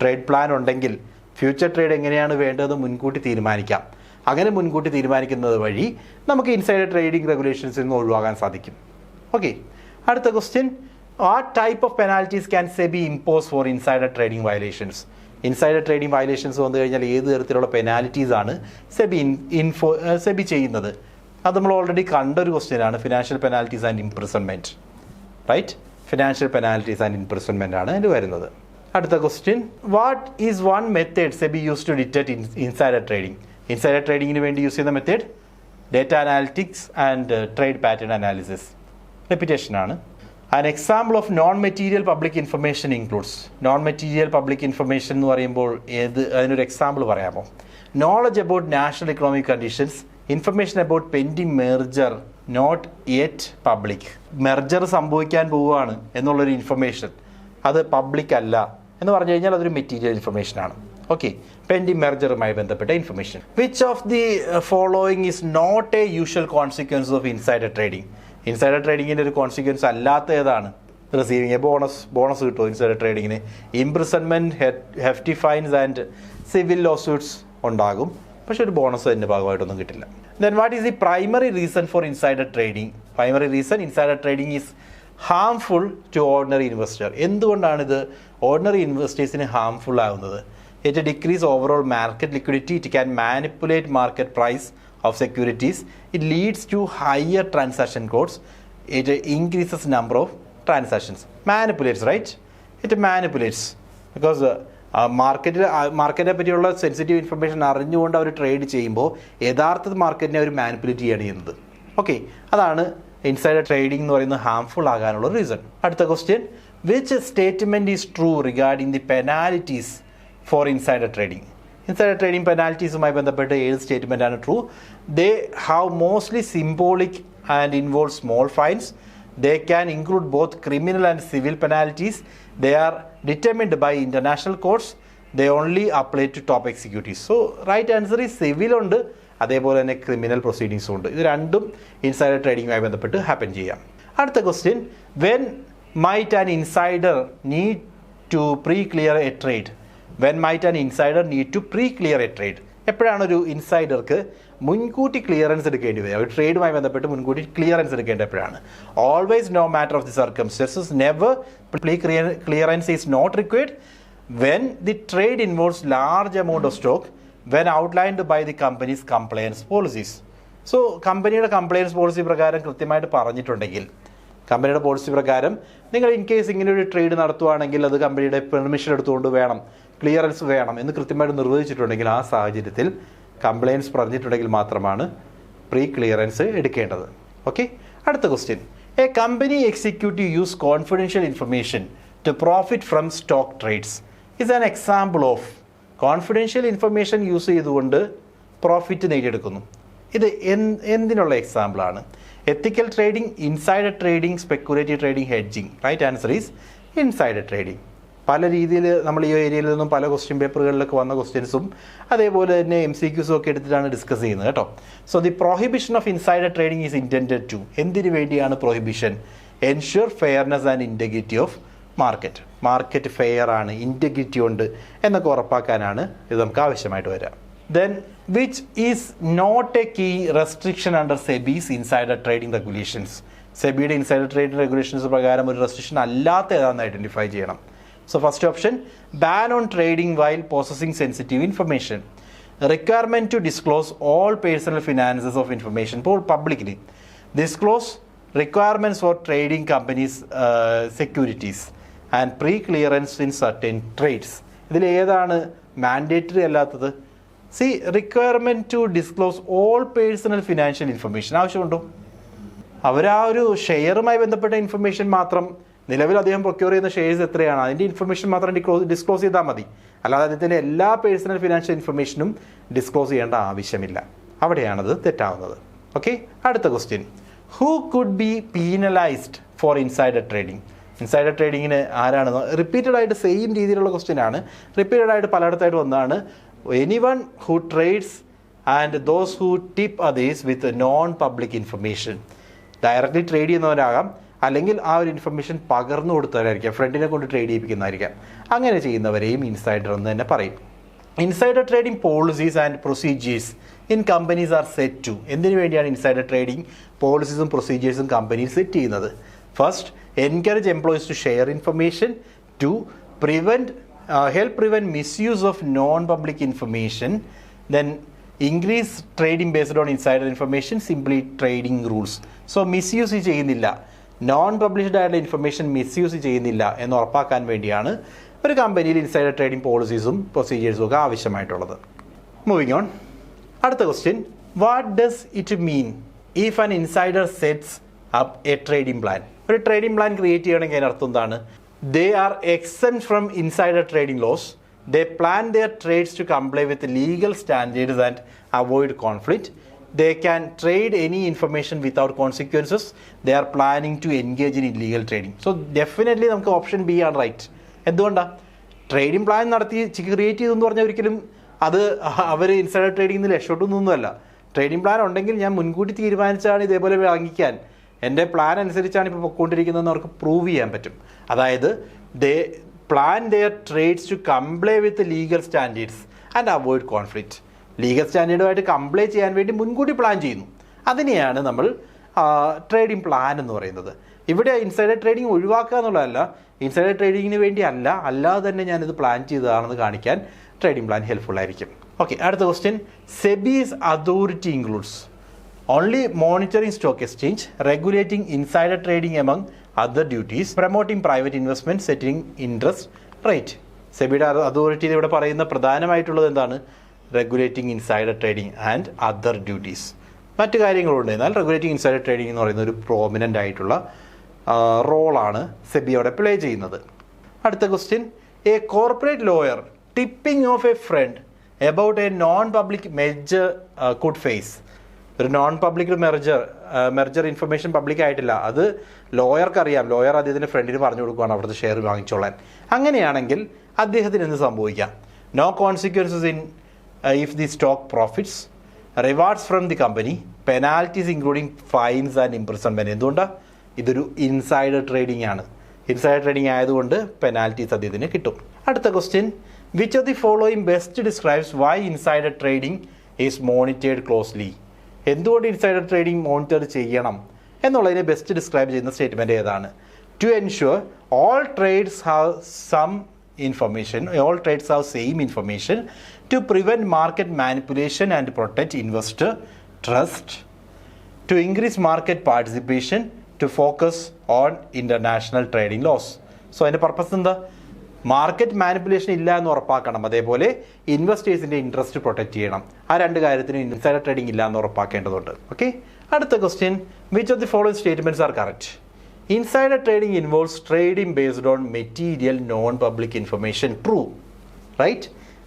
Trade plan ഉണ്ടെങ്കിൽ future trade എങ്ങനെയാണ് വേണ്ടത് മുൻകൂട്ടി തീരുമാനിക്കാം. അങ്ങനെ മുൻകൂട്ടി തീരുമാനിക്കുന്നത് വഴി നമുക്ക് ഇൻസൈഡർ ട്രേഡിംഗ് റെഗുലേഷൻസിൽ നിന്ന് ഒഴിവാക്കാൻ സാധിക്കും. ഓക്കെ, അടുത്ത question, what type of penalties can SEBI impose for insider trading violations? Insider trading violations വന്നു കഴിഞ്ഞാൽ ഏത് തരത്തിലുള്ള പെനാൽറ്റീസാണ് സെബി ചെയ്യുന്നത്? അത് നമ്മൾ ഓൾറെഡി കണ്ടൊരു ക്വസ്റ്റ്യനാണ്. Financial penalties and imprisonment. Right? Financial penalties and imprisonment ആണ് അതിൽ വരുന്നത്. അടുത്ത question, what is one method SEBI use to detect insider trading? Insider ട്രേഡിങ്ങിന് വേണ്ടി യൂസ് ചെയ്യുന്ന method data analytics and trade pattern analysis. റെപ്പിറ്റേഷനാണ്. An example of non-material public information includes. Non-material public information എന്ന് പറയുമ്പോൾ അതിനൊരു എക്സാമ്പിൾ പറയാമോ? Knowledge about national economic conditions, information about pending merger not yet public. Merger സംഭവിക്കാൻ പോവുകയാണ് എന്നുള്ളൊരു information, അത് public അല്ല എന്ന് പറഞ്ഞു കഴിഞ്ഞാൽ അതൊരു മെറ്റീരിയൽ ഇൻഫർമേഷൻ ആണ്. ഓക്കെ, പെൻഡിങ് മെർജറുമായി ബന്ധപ്പെട്ട information. Which of the following is not a usual consequence of insider trading? Insider ട്രേഡിങ്ങിൻ്റെ ഒരു കോൺസിക്വൻസ് അല്ലാത്ത ഏതാണ്? റിസീവിങ് എ ബോണസ് കിട്ടുമോ ഇൻസൈഡർ ട്രേഡിങ്ങിന്? Imprisonment, hefty fines and civil lawsuits ഉണ്ടാകും, പക്ഷെ ഒരു ബോണസ് അതിൻ്റെ ഭാഗമായിട്ടൊന്നും കിട്ടില്ല. Then what is the primary reason for insider trading? Primary reason, insider trading is harmful to ordinary investor. എന്തുകൊണ്ടാണിത് ഓർഡിനറി ഇൻവെസ്റ്റേഴ്സിന് ഹാംഫുൾ ആകുന്നത്? It decreases overall market liquidity. It can manipulate market price of securities. It leads to higher transaction costs. It increases number of transactions. Manipulates, right? It manipulates because മാർക്കറ്റിനെ പറ്റിയുള്ള sensitive information അറിഞ്ഞുകൊണ്ട് അവർ trade ചെയ്യുമ്പോൾ യഥാർത്ഥ മാർക്കറ്റിനെ അവർ manipulate ചെയ്യുകയാണ് ചെയ്യുന്നത്. Okay, അതാണ് insider trading എന്ന് പറയുന്നത് ഹാംഫുൾ ആകാനുള്ള റീസൺ. അടുത്ത question, which statement is true regarding the penalties for insider trading? Insider trading പെനാൽറ്റീസുമായി ബന്ധപ്പെട്ട് ഏത് സ്റ്റേറ്റ്മെൻ്റ് ആണ് true? They have mostly symbolic and involve small fines. They can include both criminal and civil penalties. They are determined by international courts. They only apply to top executives. So right answer is civil ഉണ്ട്, അതേപോലെ തന്നെ criminal പ്രൊസീഡിങ്സും ഉണ്ട്. ഇത് രണ്ടും insider ട്രേഡിംഗുമായി ബന്ധപ്പെട്ട് happen ചെയ്യാം. അടുത്ത question, when might an insider need to pre clear a trade? When might an insider need to pre clear a trade? എപ്പോഴാണ് ഒരു ഇൻസൈഡർക്ക് മുൻകൂട്ടി ക്ലിയറൻസ് എടുക്കേണ്ടി വരിക? ഒരു ട്രേഡുമായി ബന്ധപ്പെട്ട് മുൻകൂട്ടി ക്ലിയറൻസ് എടുക്കേണ്ടപ്പോഴാണ്. Always, no matter of the circumstances, never pre clearance is not required when the trade involves large amount of stock when outlined by the company's compliance policies. So കമ്പനിയുടെ കംപ്ലയൻസ് പോളിസി പ്രകാരം കൃത്യമായിട്ട് പറഞ്ഞിട്ടുണ്ടെങ്കിൽ, കമ്പനിയുടെ policy പ്രകാരം നിങ്ങൾ in case ഇങ്ങനെ ഒരു trade നടത്തുകയാണെങ്കിൽ അത് കമ്പനിയുടെ പെർമിഷൻ എടുത്തുകൊണ്ട് വേണം, ക്ലിയറൻസ് വേണം എന്ന് കൃത്യമായിട്ട് നിർവഹിച്ചിട്ടുണ്ടെങ്കിൽ ആ സാഹചര്യത്തിൽ കംപ്ലയൻസ് പറഞ്ഞിട്ടുണ്ടെങ്കിൽ മാത്രമാണ് പ്രീ ക്ലിയറൻസ് എടുക്കേണ്ടത്. ഓക്കെ, അടുത്ത question, a company executive use confidential information to profit from stock trades is an example of. Confidential information use ചെയ്തുകൊണ്ട് പ്രോഫിറ്റ് നേടിയെടുക്കുന്നു. ഇത് എന്തിനുള്ള എക്സാമ്പിളാണ്? Ethical trading, insider trading, speculative trading, hedging. Right answer is insider trading. പല രീതിയിൽ നമ്മൾ ഈ ഏരിയയിൽ നിന്നും പല ക്വസ്റ്റ്യൻ പേപ്പറുകളിലൊക്കെ വന്ന ക്വസ്റ്റ്യൻസും അതേപോലെ തന്നെ MCQs ഒക്കെ എടുത്തിട്ടാണ് ഡിസ്കസ് ചെയ്യുന്നത് കേട്ടോ. So the prohibition of insider trading is intended to, എന്തിനു വേണ്ടിയാണ് prohibition? Ensure fairness and integrity of market. Market fair ആണ്, ഇൻറ്റഗ്രിറ്റി ഉണ്ട് എന്നൊക്കെ ഉറപ്പാക്കാനാണ് ഇത് നമുക്ക് ആവശ്യമായിട്ട് വരിക. Then which is not a key restriction under SEBI's insider trading regulations? സെബിയുടെ ഇൻസൈഡർ ട്രേഡിംഗ് റെഗുലേഷൻസ് പ്രകാരം ഒരു റെസ്ട്രിക്ഷൻ അല്ലാത്ത ഏതാണെന്ന് ഐഡൻറ്റിഫൈ ചെയ്യണം. So first option, ban on trading while possessing sensitive information. Requirement to disclose all personal finances of information publicly. Disclose requirements for trading companies' securities and pre-clearance in certain trades. ഇതിൽ ഏതാണ് mandatory അല്ലാത്തത്? C, requirement to disclose all personal financial information ആവശ്യമുണ്ടോ? അവർ ആ ഒരു ഷെയറുമായി ബന്ധപ്പെട്ട information മാത്രം, നിലവിൽ അദ്ദേഹം പ്രൊക്യൂർ ചെയ്യുന്ന ഷെയർസ് എത്രയാണ് അതിൻ്റെ ഇൻഫർമേഷൻ മാത്രം ഡിസ്ക്ലോസ് ചെയ്താൽ മതി. അല്ലാതെ അദ്ദേഹത്തിൻ്റെ എല്ലാ പേഴ്സണൽ ഫിനാൻഷ്യൽ ഇൻഫർമേഷനും ഡിസ്ക്ലോസ് ചെയ്യേണ്ട ആവശ്യമില്ല. അവിടെയാണത് തെറ്റാവുന്നത്. ഓക്കെ, അടുത്ത question, who could be penalized for insider trading? Insider ട്രേഡിങ്ങിന് ആരാണ്? റിപ്പീറ്റഡ് ആയിട്ട് സെയിം രീതിയിലുള്ള ക്വസ്റ്റ്യൻ ആണ്, റിപ്പീറ്റഡ് ആയിട്ട് പലയിടത്തായിട്ട് വന്നതാണ്. Anyone who trades and those who tip others with non public information. Directly trade ചെയ്യുന്നവരാകാം, അല്ലെങ്കിൽ ആ ഒരു ഇൻഫർമേഷൻ പകർന്നു കൊടുത്തവരായിരിക്കാം, ഫ്രണ്ടിനെ കൊണ്ട് ട്രേഡ് ചെയ്യിപ്പിക്കുന്നതായിരിക്കാം. അങ്ങനെ ചെയ്യുന്നവരെയും ഇൻസൈഡർ എന്ന് തന്നെ പറയും. Insider trading policies and procedures in companies are set to. എന്തിനു വേണ്ടിയാണ് ഇൻസൈഡർ ട്രേഡിംഗ് പോളിസീസും പ്രൊസീജിയേഴ്സും കമ്പനി സെറ്റ് ചെയ്യുന്നത്? First, encourage employees to share information. Two, help prevent misuse of non-public information. Then increase trading based on insider information, simply trading rules. So misuse ചെയ്യുന്നില്ല, non published ആയിട്ടുള്ള information misuse ചെയ്യുന്നില്ല എന്ന് ഉറപ്പാക്കാൻ വേണ്ടിയാണ് ഒരു കമ്പനിയിൽ insider trading പോളിസീസും പ്രൊസീജിയേഴ്സും ഒക്കെ ആവശ്യമായിട്ടുള്ളത്. മൂവിങ് ഓൺ, അടുത്ത question, what does it mean if an insider sets up A trading plan? ഒരു ട്രേഡിംഗ് പ്ലാൻ ക്രിയേറ്റ് ചെയ്യണമെങ്കിൽ അതിനർത്ഥം എന്താണ്? They are exempt from insider trading laws. They plan their trades to comply with legal standards and avoid conflict. They can trade any information without consequences. They are planning to engage in illegal trading. So definitely നമുക്ക് option B ആണ് right. എന്തുകൊണ്ടാണ്? Trading plan നടത്തി create ചെയ്തെന്ന് പറഞ്ഞാൽ ഒരിക്കലും അത് അവർ insider ട്രേഡിംഗിൽ രക്ഷപ്പെട്ടൊന്നുമല്ല. Trading plan ഉണ്ടെങ്കിൽ ഞാൻ മുൻകൂട്ടി തീരുമാനിച്ചാണ് ഇതേപോലെ വാങ്ങിക്കാൻ, എൻ്റെ പ്ലാൻ അനുസരിച്ചാണ് ഇപ്പോൾ പൊയ്ക്കൊണ്ടിരിക്കുന്നതെന്ന് അവർക്ക് പ്രൂവ് ചെയ്യാൻ പറ്റും. അതായത് they plan their trades to comply with legal standards and avoid conflict. Legal സ്റ്റാൻഡേർഡുമായിട്ട് കംപ്ലൈ ചെയ്യാൻ വേണ്ടി മുൻകൂട്ടി പ്ലാൻ ചെയ്യുന്നു. അതിനെയാണ് നമ്മൾ ട്രേഡിംഗ് പ്ലാൻ എന്ന് പറയുന്നത്. ഇവിടെ ഇൻസൈഡർ ട്രേഡിംഗ് ഒഴിവാക്കുക എന്നുള്ളതല്ല, ഇൻസൈഡർ ട്രേഡിങ്ങിന് വേണ്ടി അല്ലാതെ തന്നെ ഞാനിത് പ്ലാൻ ചെയ്തതാണെന്ന് കാണിക്കാൻ ട്രേഡിംഗ് പ്ലാൻ ഹെൽപ്ഫുൾ ആയിരിക്കും. ഓക്കെ, അടുത്ത question. SEBI's authority includes only monitoring stock exchange, regulating insider trading among other duties, promoting private investment, setting interest rate. സെബിയുടെ അതോറിറ്റിയിൽ ഇവിടെ പറയുന്ന പ്രധാനമായിട്ടുള്ളത് എന്താണ്? Regulating insider trading and other duties. മറ്റു കാര്യങ്ങളുണ്ട്, എന്നാൽ റെഗുലേറ്റിംഗ് ഇൻസൈഡർ ട്രേഡിംഗ് എന്ന് പറയുന്ന ഒരു പ്രോമിനൻ്റ് ആയിട്ടുള്ള റോളാണ് സെബി അവിടെ പ്ലേ ചെയ്യുന്നത്. അടുത്ത question. A corporate lawyer tipping off a friend about a non public merger could face. ഒരു non public merger information public ആയിട്ടില്ല, അത് ലോയർക്ക് അറിയാം, ലോയർ അദ്ദേഹത്തിൻ്റെ ഫ്രണ്ടിന് പറഞ്ഞു കൊടുക്കുകയാണ് അവിടുത്തെ ഷെയർ വാങ്ങിച്ചോളാൻ. അങ്ങനെയാണെങ്കിൽ അദ്ദേഹത്തിന് എന്ത് സംഭവിക്കാം? No consequences in if the stock profits, rewards from the company, penalties including fines and imprisonment. എന്തുകൊണ്ടാണ്? ഇതൊരു ഇൻസൈഡർ ട്രേഡിംഗ് ആണ്. ഇൻസൈഡർ ട്രേഡിംഗ് ആയതുകൊണ്ട് പെനാൽറ്റീസ് അദ്ദേഹത്തിന് കിട്ടും. അടുത്ത question. Which of the following best describes why insider trading is monitored closely? എന്തുകൊണ്ട് insider trading monitor ചെയ്യണം എന്നുള്ളതിനെ ബെസ്റ്റ് ഡിസ്ക്രൈബ് ചെയ്യുന്ന സ്റ്റേറ്റ്മെൻറ്റ് ഏതാണ്? To ensure all trades have same information to prevent market manipulation and protect investor trust, to increase market participation, to focus on international trading laws. So അതിൻ്റെ purpose എന്താ? Market manipulation ഇല്ല എന്ന് ഉറപ്പാക്കണം, അതേപോലെ ഇൻവെസ്റ്റേഴ്സിൻ്റെ interest protect ചെയ്യണം. ആ രണ്ട് കാര്യത്തിനും ഇൻസൈഡർ ട്രേഡിംഗ് ഇല്ല എന്ന് ഉറപ്പാക്കേണ്ടതുണ്ട്. ഓക്കെ, അടുത്ത question. Which of the following statements are correct? Insider trading involves trading based on material non-public information. True, right?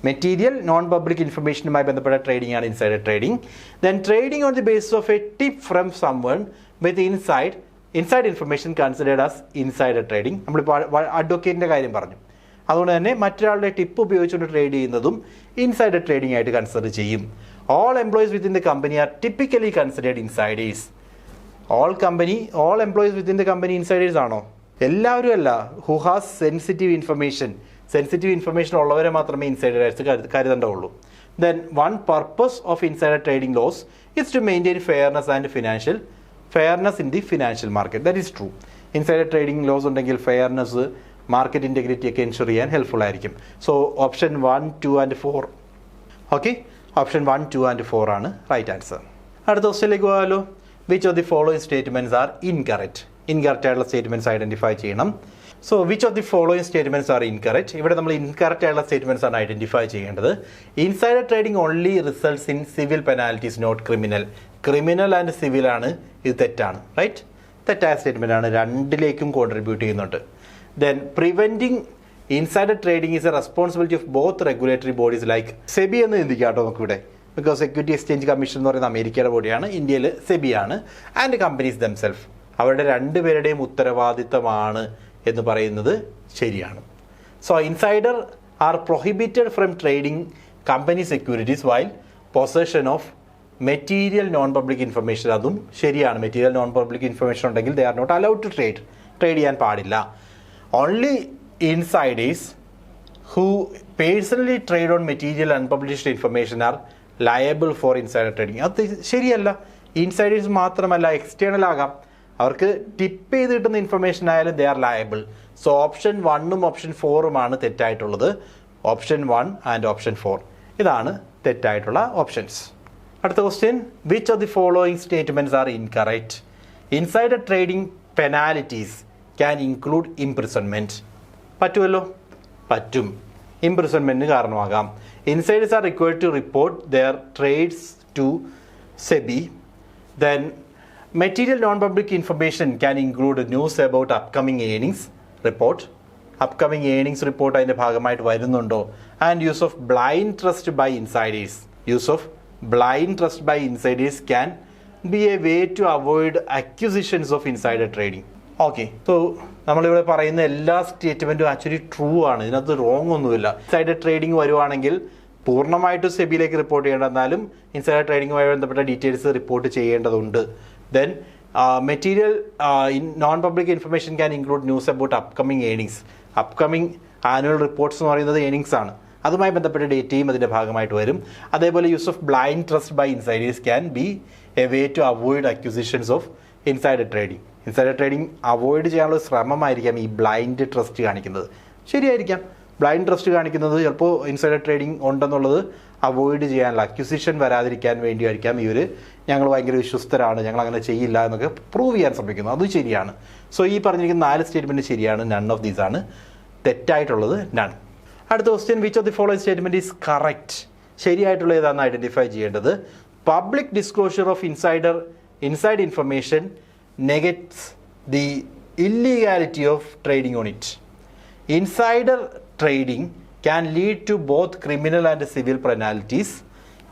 Material non-public informationുമായി ബന്ധപ്പെട്ട ട്രേഡിംഗ് ആണ് insider trading. Then trading on the basis of a tip from someone with inside information considered as insider trading. നമ്മളിപ്പോൾ അഡ്വക്കേറ്റിൻ്റെ കാര്യം പറഞ്ഞു, അതുകൊണ്ട് തന്നെ മറ്റൊരാളുടെ tip ഉപയോഗിച്ചുകൊണ്ട് trade ചെയ്യുന്നതും ഇൻസൈഡർ ട്രേഡിംഗ് ആയിട്ട് കൺസിഡർ ചെയ്യും. All employees within the company are typically considered insiders. All employees within the company insiders ആണോ? എല്ലാവരും അല്ല. ഹു ഹാസ് സെൻസിറ്റീവ് ഇൻഫർമേഷൻ ഉള്ളവരെ മാത്രമേ ഇൻസൈഡേഴ്സ് കരുതേണ്ടതുള്ളൂ. Then one purpose of insider trading laws is to maintain fairness in the financial market. That is true. Insider trading laws ഉണ്ടെങ്കിൽ fairness, market integrity ഒക്കെ ensure ചെയ്യാൻ helpful ആയിരിക്കും. So option 1, 2 and 4. Okay, option 1, 2 and 4 ആണ് right answer. അടുത്ത ക്വസ്റ്റ്യനിലേക്ക് പോകാമല്ലോ. Which of the following statements are incorrect? Incorrect ആയിട്ടുള്ള statements identify ചെയ്യണം. So which of the following statements are incorrect? ഇവിടെ നമ്മൾ ഇൻകറക്റ്റ് ആയിട്ടുള്ള സ്റ്റേറ്റ്മെൻറ്റ്സ് ആണ് ഐഡൻറ്റിഫൈ ചെയ്യേണ്ടത്. Insider trading only results in civil penalties, not criminal. Criminal and civil ആണ്, ഇത് തെറ്റാണ്. റൈറ്റ്, തെറ്റായ സ്റ്റേറ്റ്മെൻ്റ് ആണ്, രണ്ടിലേക്കും കോൺട്രിബ്യൂട്ട് ചെയ്യുന്നുണ്ട്. Then preventing insider trading is a responsibility of both regulatory bodies like SEBI എന്ന് ചിന്തിക്കാം കേട്ടോ നമുക്കിവിടെ. ബിക്കോസ് സെക്യൂരിറ്റി എക്സ്ചേഞ്ച് കമ്മീഷൻ എന്ന് പറയുന്ന അമേരിക്കയുടെ ബോഡിയാണ്, ഇന്ത്യയിൽ സെബിയാണ്. ആൻഡ് കമ്പനീസ് ദംസെൽഫ്, അവരുടെ രണ്ടുപേരുടെയും ഉത്തരവാദിത്തമാണ് എന്ന് പറയുന്നത് ശരിയാണ്. So insider are prohibited from trading company securities while possession of material non public information. അതും ശരിയാണ്. മെറ്റീരിയൽ നോൺ പബ്ലിക് ഇൻഫർമേഷൻ ഉണ്ടെങ്കിൽ they are not allowed to trade ചെയ്യാൻ പാടില്ല. Only insiders who personally trade on material unpublished information are liable for insider trading. അത് ശരിയല്ല. Insiders മാത്രമല്ല, external ആകാം, അവർക്ക് ടിപ്പ് ചെയ്ത് കിട്ടുന്ന ഇൻഫർമേഷൻ ആയാലും they are liable. So option 1ഉം ഓപ്ഷൻ 4ഉമാണ് തെറ്റായിട്ടുള്ളത്. ഓപ്ഷൻ 1 ആൻഡ് ഓപ്ഷൻ 4 ഇതാണ് തെറ്റായിട്ടുള്ള ഓപ്ഷൻസ്. അടുത്ത question. Which of the following statements are incorrect? Insider trading penalties can include imprisonment. പറ്റുമല്ലോ? പറ്റും. ഇംപ്രിസൺമെൻറ്റിന് കാരണമാകാം. Insiders are required to report their trades to SEBI. Then material non-public information can include news about upcoming earnings report. Upcoming earnings report അതിൻ്റെ ഭാഗമായിട്ട് വരുന്നുണ്ടോ? And use of blind trust by insiders. Use of blind trust by insiders can be a way to avoid accusations of insider trading. Okay, so നമ്മളിവിടെ പറയുന്ന എല്ലാ സ്റ്റേറ്റ്മെൻറ്റും actually true ആണ്, ഇതിനകത്ത് wrong ഒന്നുമില്ല. Insider trading വരുവാണെങ്കിൽ പൂർണ്ണമായിട്ടും സെബിയിലേക്ക് റിപ്പോർട്ട് ചെയ്യേണ്ട, എന്നാലും ഇൻസൈഡർ ട്രേഡിംഗുമായി ബന്ധപ്പെട്ട ഡീറ്റെയിൽസ് റിപ്പോർട്ട് ചെയ്യേണ്ടതുണ്ട്. Then material non public information can include news about upcoming earnings. Upcoming annual reports എന്ന് പറയുന്നത് ഏണിങ്സ് ആണ്, അതുമായി ബന്ധപ്പെട്ട ഡേറ്റയും അതിൻ്റെ ഭാഗമായിട്ട് വരും. അതേപോലെ use of blind trust by insiders can be a way to avoid accusations of insider trading. Insider trading avoid ചെയ്യാനുള്ള ശ്രമമായിരിക്കാം ഈ ബ്ലൈൻഡ് ട്രസ്റ്റ് കാണിക്കുന്നത്. ശരിയായിരിക്കാം. ബ്ലൈൻഡ് ട്രസ്റ്റ് കാണിക്കുന്നത് ചിലപ്പോൾ ഇൻസൈഡർ ട്രേഡിംഗ് ഉണ്ടെന്നുള്ളത് അവോയ്ഡ് ചെയ്യാനുള്ള അക്യൂസിഷൻ വരാതിരിക്കാൻ വേണ്ടിയായിരിക്കാം ഞങ്ങൾ ഭയങ്കര വിശ്വസ്തരാണ്, ഞങ്ങൾ അങ്ങനെ ചെയ്യില്ല എന്നൊക്കെ പ്രൂവ് ചെയ്യാൻ ശ്രമിക്കുന്നു. അതും ശരിയാണ്. സോ ഈ പറഞ്ഞിരിക്കുന്ന 4 സ്റ്റേറ്റ്മെൻറ്റ് ശരിയാണ്. നൺ ഓഫ് ദീസ് ആണ് തെറ്റായിട്ടുള്ളത്. നൺ. അടുത്ത question, which of the following statement is correct? ശരിയായിട്ടുള്ള ഏതാണെന്ന് ഐഡൻറ്റിഫൈ ചെയ്യേണ്ടത്. Public disclosure of inside information nuggets the illegality of trading on it. Insider trading can lead to both criminal and civil penalties.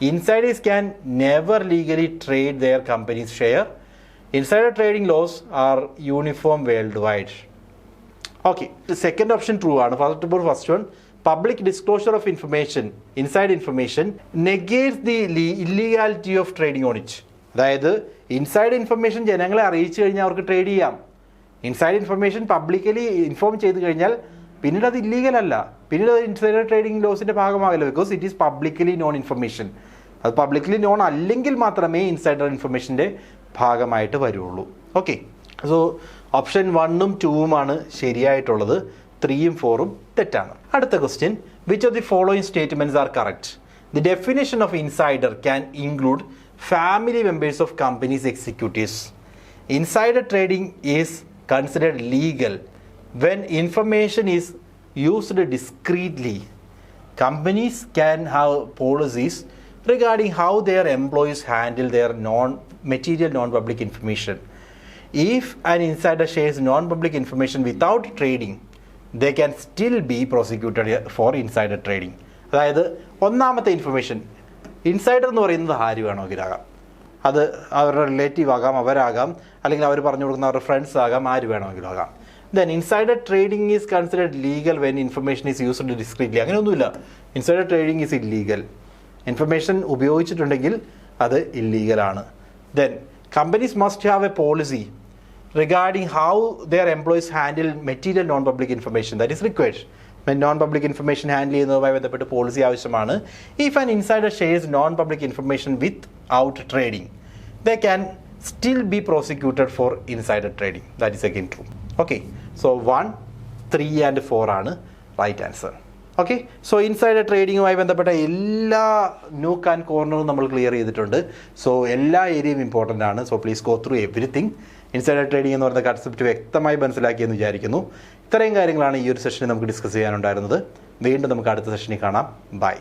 Insiders can never legally trade their company's share. Insider trading laws are uniform worldwide. Okay, the second option true ആണ്. First one, public disclosure of inside information negates the illegality of trading on it. അതായത് inside information ജനങ്ങളെ അറിയിച്ചു കഴിഞ്ഞാൽ അവർക്ക് trade ചെയ്യാം. Inside information publicly inform ചെയ്ത് കഴിഞ്ഞാൽ പിന്നീട് അത് ഇല്ലീഗൽ അല്ല, പിന്നീട് അത് ഇൻസൈഡർ ട്രേഡിംഗ് ലോസിൻ്റെ ഭാഗമാകില്ല. Because it is publicly known information. അത് പബ്ലിക്കലി നോൺ അല്ലെങ്കിൽ മാത്രമേ ഇൻസൈഡർ ഇൻഫർമേഷൻ്റെ ഭാഗമായിട്ട് വരുള്ളൂ. ഓക്കെ, സോ ഓപ്ഷൻ 1ഉം 2ഉമാണ് ശരിയായിട്ടുള്ളത്. 3ഉം 4ഉം തെറ്റാണ്. അടുത്ത question, which of the following statements are correct? The definition of insider can include family members of company's executives. Insider trading is considered legal when information is used discreetly. Companies can have policies regarding how their employees handle their non-public information. If an insider shares non-public information without trading, they can still be prosecuted for insider trading. അതായത് ഒന്നാമത്തെ information, insider എന്ന് പറയുന്നത് ആര് വേണമെങ്കിലാകാം. അത് അവരുടെ relative ആകാം, അവരാകാം, അല്ലെങ്കിൽ അവർ പറഞ്ഞു കൊടുക്കുന്ന അവരുടെ ഫ്രണ്ട്സ് ആകാം, ആര് വേണമെങ്കിലും ആകാം. Then insider trading is considered legal when information is used discreetly. അങ്ങനെയൊന്നുമില്ല. Insider trading is illegal. Information ഉപയോഗിച്ചിട്ടുണ്ടെങ്കിൽ അത് ഇല്ലീഗലാണ്. Then companies must have a policy regarding how their employees handle material non public information that is required. Non public information handle ചെയ്യുന്നതുമായി ബന്ധപ്പെട്ട് policy ആവശ്യമാണ്. If an insider shares non public information without trading, they can still be prosecuted for insider trading. That is again true. Okay, so 1, 3 and 4 ആണ് right answer. Okay, so insider ട്രേഡിങ്ങുമായി ബന്ധപ്പെട്ട എല്ലാ നോക്ക് and കോർണറും നമ്മൾ clear ചെയ്തിട്ടുണ്ട്. So എല്ലാ ഏരിയയും important ആണ്. So please go through everything. Insider trading എന്ന് പറയുന്ന കൺസെപ്റ്റ് വ്യക്തമായി മനസ്സിലാക്കിയെന്ന് വിചാരിക്കുന്നു. ഇത്രയും കാര്യങ്ങളാണ് ഈ ഒരു സെഷനിൽ നമുക്ക് ഡിസ്കസ് ചെയ്യാനുണ്ടായിരുന്നത്. വീണ്ടും നമുക്ക് അടുത്ത സെഷനിൽ കാണാം. ബൈ.